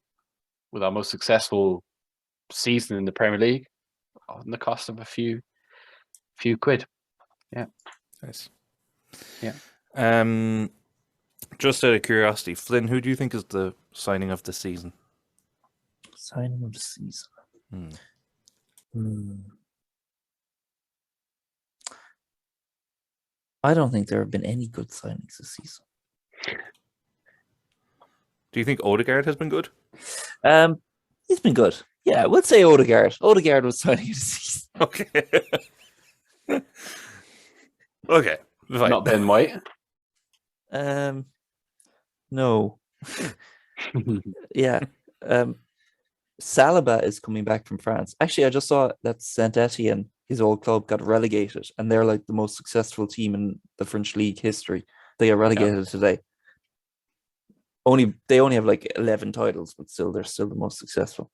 with our most successful season in the Premier League on the cost of a few quid. Yeah. Nice. Yeah. Just out of curiosity, Flynn, who do you think is the signing of the season? Signing of the season. I don't think there have been any good signings this season. Do you think Odegaard has been good? He's been good. Yeah, we'll say Odegaard. Odegaard was signing this season. Okay. Okay. Fine. Not Ben White. No. Yeah. Saliba is coming back from France. Actually, I just saw that Saint Etienne, his old club, got relegated, and they're like the most successful team in the French league history. They got relegated today. They only have like 11 titles, but still, they're still the most successful.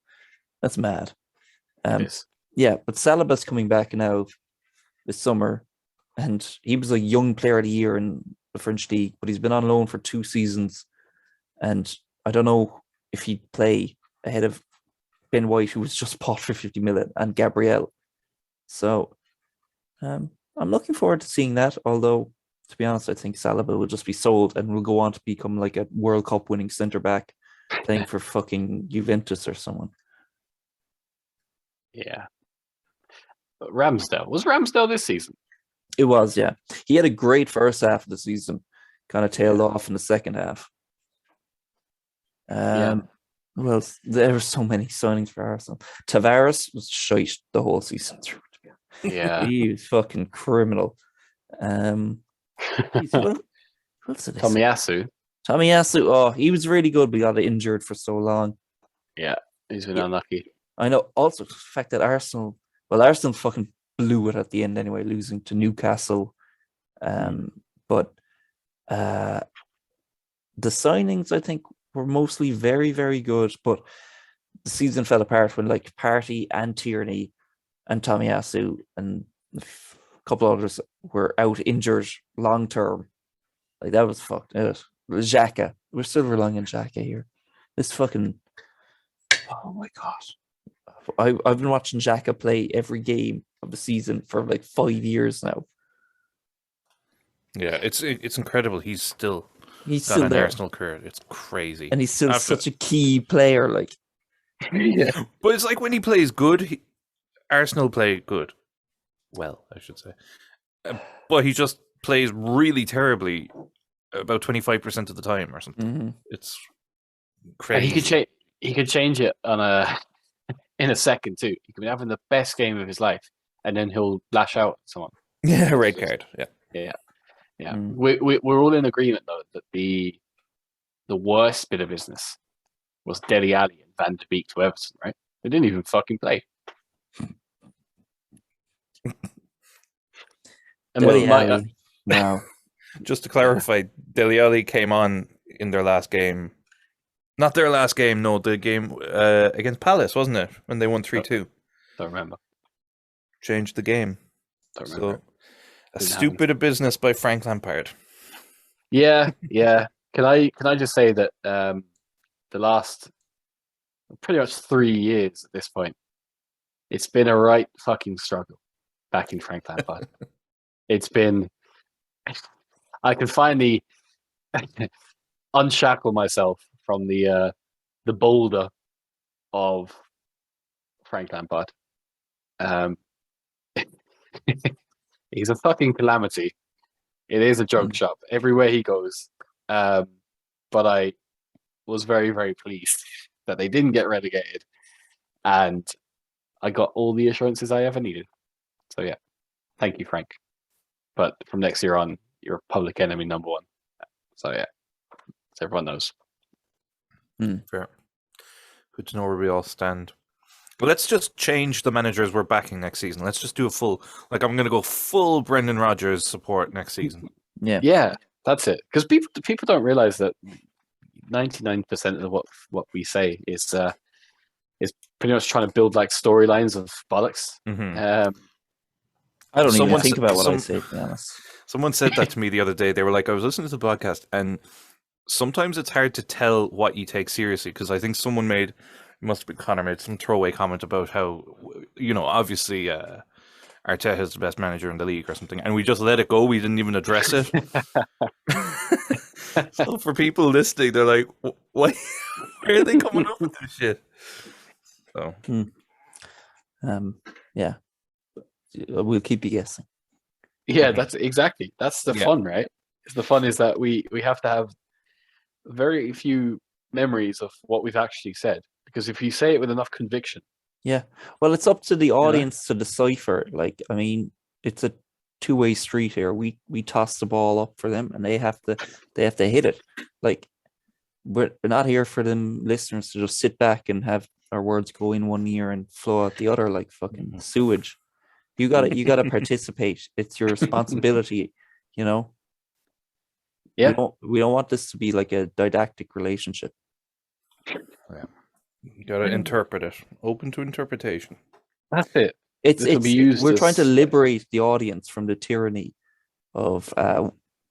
That's mad. Yes. Yeah, but Saliba's coming back now this summer, and he was a young player of the year in the French league, but he's been on loan for 2 seasons, and I don't know if he'd play ahead of Ben White, who was just bought for 50 million, and Gabriel. So I'm looking forward to seeing that, although, to be honest, I think Saliba will just be sold and will go on to become like a World Cup winning centre-back playing for fucking Juventus or someone. Yeah. But Ramsdale. Was Ramsdale this season? It was, yeah. He had a great first half of the season, kind of tailed off in the second half. Well, there were so many signings for Arsenal. Tavares was shite the whole season through. Yeah. He was fucking criminal. Who else did I say? Tomiyasu. Tomiyasu, oh, he was really good, but he got injured for so long. Yeah. He's been unlucky. I know. Also, the fact that Arsenal fucking blew it at the end anyway, losing to Newcastle. But the signings, I think, were mostly very, very good. But the season fell apart when like Partey and Tierney and Tomiyasu and a couple others were out injured long term. Like that was fucked. Xhaka, we're still relying on Xhaka here. This fucking, oh my god. I've been watching Xhaka play every game of the season for like 5 years now. Yeah, it's incredible. He's still still an there. Arsenal career. It's crazy, and he's still such a key player. Like, Yeah. But it's like when he plays good, Arsenal play good. Well, I should say, but he just plays really terribly about 25% of the time or something. It's crazy. He could change it in a second too. He could be having the best game of his life, and then he'll lash out at someone. Yeah, red card. Yeah. We're all in agreement though that the worst bit of business was Dele Alli and Van de Beek to Everton. Right? They didn't even fucking play. Wow. Just to clarify, Dele Alli came on in their last game. Not their last game, no, the game against Palace, wasn't it? When they won 3-2. Don't remember. Changed the game. Don't remember. So, a stupid bit of business by Frank Lampard. Yeah. Can I just say that the last pretty much 3 years at this point, it's been a right fucking struggle backing Frank Lampard. It's been. I can finally unshackle myself from the boulder of Frank Lampard. He's a fucking calamity. It is a joke shop everywhere he goes. But I was very, very pleased that they didn't get relegated, and I got all the assurances I ever needed. So yeah, thank you, Frank. But from next year on, you're public enemy number 1. So yeah, so everyone knows. Fair. Good to know where we all stand. But let's just change the managers we're backing next season. Let's just do a full, I'm going to go full Brendan Rodgers support next season. Yeah, that's it. Because people don't realize that 99% of what we say is pretty much trying to build like storylines of bollocks. I don't even think about what I say, to be honest. Someone said that to me the other day. They were like, I was listening to the podcast, and sometimes it's hard to tell what you take seriously, because I think someone must be Connor made some throwaway comment about how, obviously Arteta is the best manager in the league or something, and we just let it go. We didn't even address it. So for people listening, they're like, why are they coming up with this shit? So, yeah. We'll keep you guessing. Yeah, that's the fun, right? The fun is that we have to have very few memories of what we've actually said. Because if you say it with enough conviction, Yeah. Well, it's up to the know? audience to decipher. Like, I mean, it's a two-way street here. We toss the ball up for them, and they have to hit it. Like, we're not here for them listeners to just sit back and have our words go in one ear and flow out the other like fucking sewage. You gotta participate. It's your responsibility, you know. yeah, We don't want this to be like a didactic relationship. You gotta interpret it. Open to interpretation. that's it. This will be used we're trying to as- liberate the audience from the tyranny of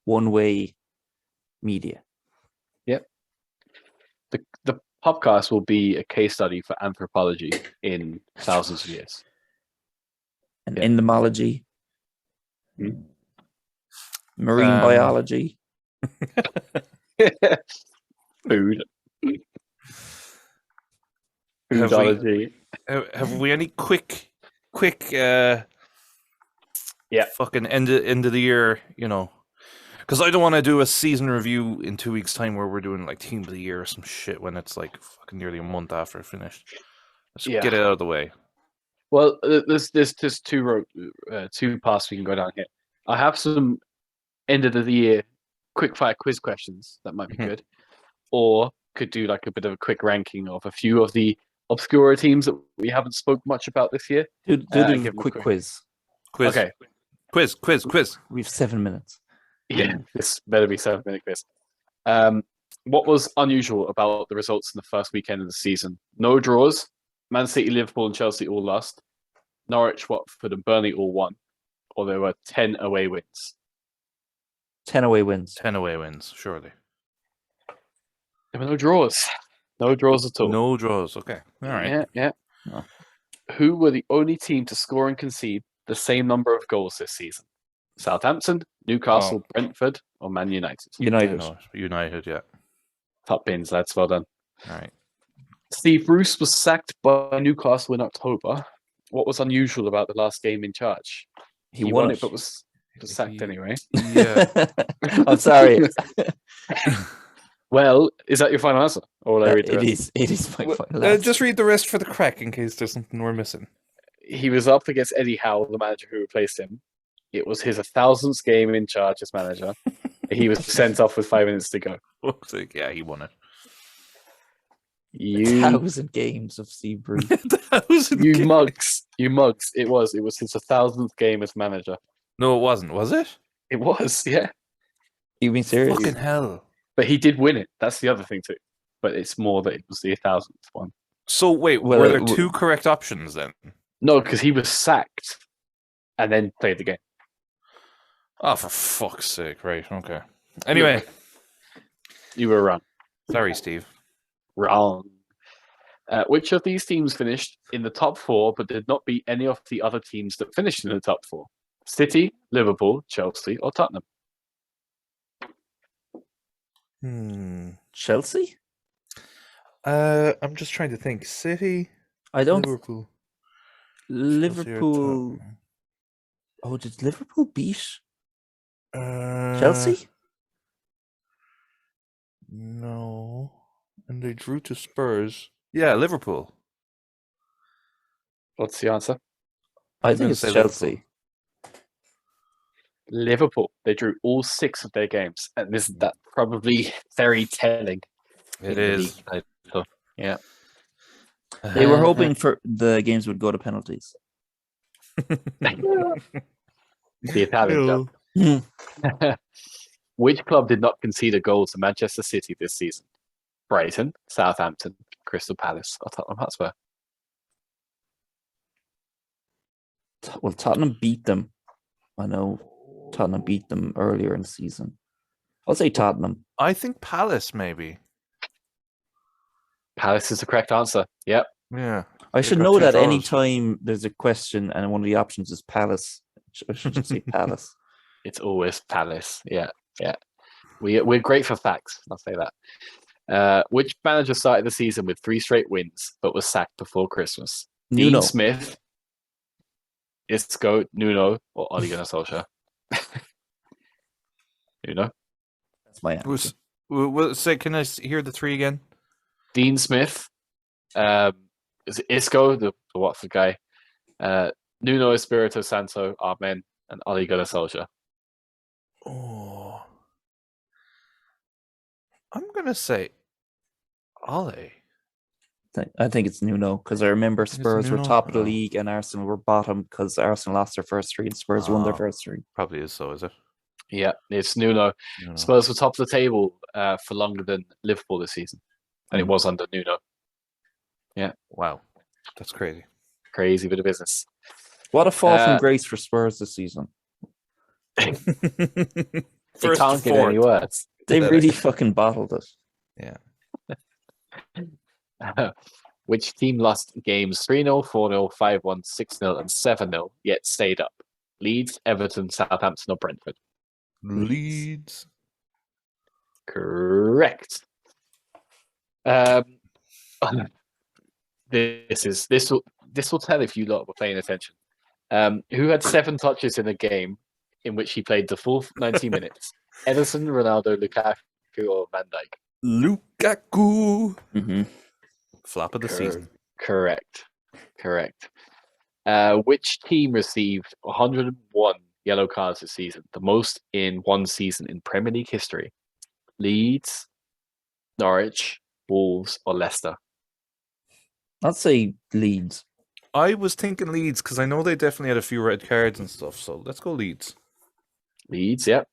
one-way media. The podcast will be a case study for anthropology in thousands of years. And Yeah. entomology, Hmm. marine biology. Food. Have we- Foodology. Have we any quick Yeah. fucking end of the year, you know? Because I don't want to do a season review in 2 weeks' time where we're doing like team of the year or some shit when it's like fucking nearly a month after it finished. Let's Yeah. get it out of the way. Well, there's just two paths we can go down here. I have some end of the year quickfire quiz questions that might be Mhm. good, or could do like a bit of a quick ranking of a few of the obscure teams that we haven't spoke much about this year. Do give the them a quick quick- quiz. Quiz. Okay, Quiz. We have 7 minutes. yeah, this better be 7 minute quiz. What was unusual about the results in the first weekend of the season? No draws. Man City, Liverpool, and Chelsea all lost. Norwich, Watford, and Burnley all won. Or there were 10 away wins. 10 away wins. 10 away wins, surely. There were no draws. No draws at all. No draws. Okay. All right. Yeah. No. Who were the only team to score and concede the same number of goals this season? Southampton, Newcastle, Brentford, or Man United? United. No, United, yeah. Top bins, lads. Well done. All right. Steve Bruce was sacked by Newcastle in October. What was unusual about the last game in charge? He won it, it. but was sacked anyway. Yeah. I'm sorry. Well, is that your final answer? Or will I read the It rest? is my final answer. Just read the rest for the crack in case there's something we're missing. He was up against Eddie Howe, the manager who replaced him. It was his 1,000th game in charge as manager. He was sent off with 5 minutes to go. Yeah, he won it. You 1,000 games of Steve Bruce. You mugs. It was his 1,000th game as manager. No, it wasn't. Was it? It was, yeah. You being serious? Fucking hell. But he did win it. That's the other thing too. But it's more that it was the 1,000th one. So wait, Well, were there two correct options then? No, because he was sacked and then played the game. Oh, for fuck's sake! Right. Okay. Anyway, You were wrong. sorry, Steve. Wrong. Which of these teams finished in the top four but did not beat any of the other teams that finished in the top four? City, Liverpool, Chelsea, or Tottenham? Chelsea? I'm just trying to think. City, I don't. Liverpool. Liverpool. Oh, did Liverpool beat Chelsea. Chelsea? No, and they drew to Spurs. Yeah, Liverpool. What's the answer? I I'm think gonna it's say Chelsea. Liverpool. They drew all 6 of their games, and that's probably very telling. It in the is. league title. Yeah. They were hoping for the games would go to penalties. The Italian job. Which club did not concede a goal to Manchester City this season? Brighton, Southampton, Crystal Palace, or Tottenham Hotspur? Well, Tottenham beat them. I know Tottenham beat them earlier in the season. I'll say Tottenham. I think Palace, maybe. Palace is the correct answer. Yep. Yeah. I They've should got know 2 that any draws. time there's a question and one of the options is Palace. I should just say Palace. It's always Palace. Yeah. We're great for facts. I'll say that. Which manager started the season with 3 straight wins but was sacked before Christmas? Nuno. Dean Smith, Isco, Nuno, or Ole Gunnar Solskjaer? Nuno. That's my answer. Say, can I hear the 3 again? Dean Smith, is it Isco, the Watford guy, Nuno Espirito Santo, Amen, and Ole Gunnar Solskjaer. Oh, I'm gonna say Ole. I think it's Nuno because I remember Spurs were Nuno? top of the Oh. league and Arsenal were bottom because Arsenal lost their first three and Spurs won their Oh. first three. Probably is so, is it? Yeah, it's Nuno. Nuno. Spurs were top of the table for longer than Liverpool this season, and it was under Nuno. Yeah, Wow, that's crazy. crazy bit of business. What a fall from grace for Spurs this season. It First can't to get any fourth. worse. They really fucking bottled it. Yeah. Which team lost games 3-0, 4-0, 5-1, 6-0, and 7-0, yet stayed up? Leeds, Everton, Southampton, or Brentford? Leeds. Correct. This will tell if you lot were paying attention. Who had 7 touches in a game in which he played the full 90 minutes? Ederson, Ronaldo, Lukaku, or Van Dijk? Lukaku. Mm-hmm. Flop of the season. Correct. Which team received 101 yellow cards this season, the most in one season in Premier League history? Leeds, Norwich, Wolves, or Leicester? I'd say Leeds. I was thinking Leeds because I know they definitely had a few red cards and stuff. So let's go Leeds. Leeds, yep.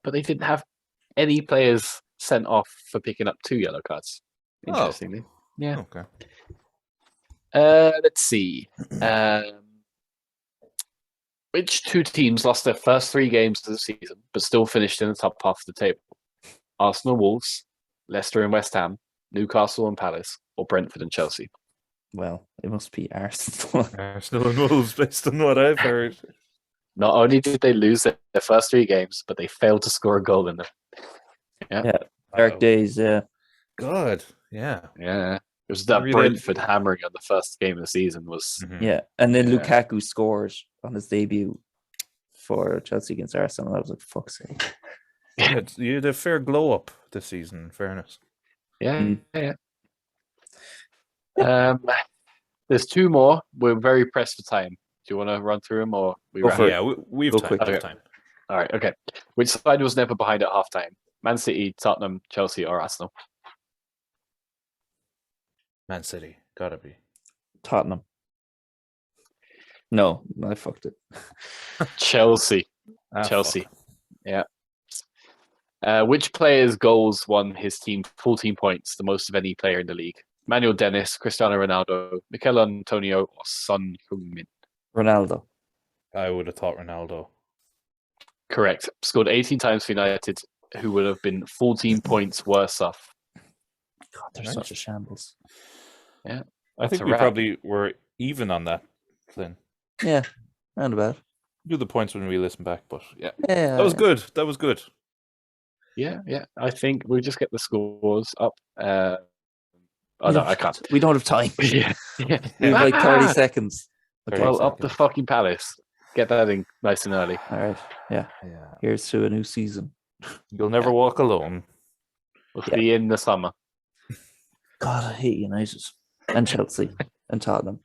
But they didn't have any players sent off for picking up 2 yellow cards. Interestingly. Yeah. Okay. Let's see. Which 2 teams lost their first 3 games of the season, but still finished in the top half of the table? Arsenal, Wolves, Leicester and West Ham, Newcastle and Palace, or Brentford and Chelsea? Well, it must be Arsenal. Arsenal and Wolves, based on what I've heard. Not only did they lose their first 3 games, but they failed to score a goal in them. Yeah. Dark days, yeah. God, yeah. Yeah. It was that Really? Brentford hammering on the first game of the season was Yeah. And then Yeah. Lukaku scores on his debut for Chelsea against Arsenal. I was like, fuck's sake. You had a fair glow up this season, in fairness. yeah. There's 2 more. We're very pressed for time. Do you want to run through them or we Go wrap? for it. Yeah, we've Go time. quick. We've Okay. time. All right, okay. Which side was never behind at halftime? Man City, Tottenham, Chelsea, or Arsenal? Man City, gotta be. Tottenham. No, I fucked it. Chelsea. Chelsea. Fuck. Yeah. Which player's goals won his team 14 points, the most of any player in the league? Manuel Dennis, Cristiano Ronaldo, Mikel Antonio, or Son Heung-min? Ronaldo. I would have thought Ronaldo. Correct. Scored 18 times for United, who would have been 14 points worse off. God, they're Nice. such a shambles. I That's think a we wrap. probably were even on that, Flynn. Yeah, roundabout. Do the points when we listen back, but yeah. Yeah, That was good. That was good. Yeah. I think we'll just get the scores up. Oh, no, I can't. We don't have time. Yeah. We have like 30 seconds. Okay. Well, up the fucking Palace. Get that in nice and early. All right. Yeah. Yeah. Here's to a new season. You'll never walk alone. We'll Yeah. see you in the summer. God, I hate United and Chelsea and Tottenham.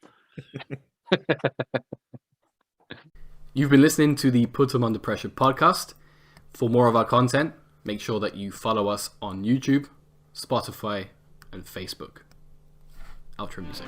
You've been listening to the Put 'em Under Pressure podcast. For more of our content, make sure that you follow us on YouTube, Spotify, and Facebook. Outro music.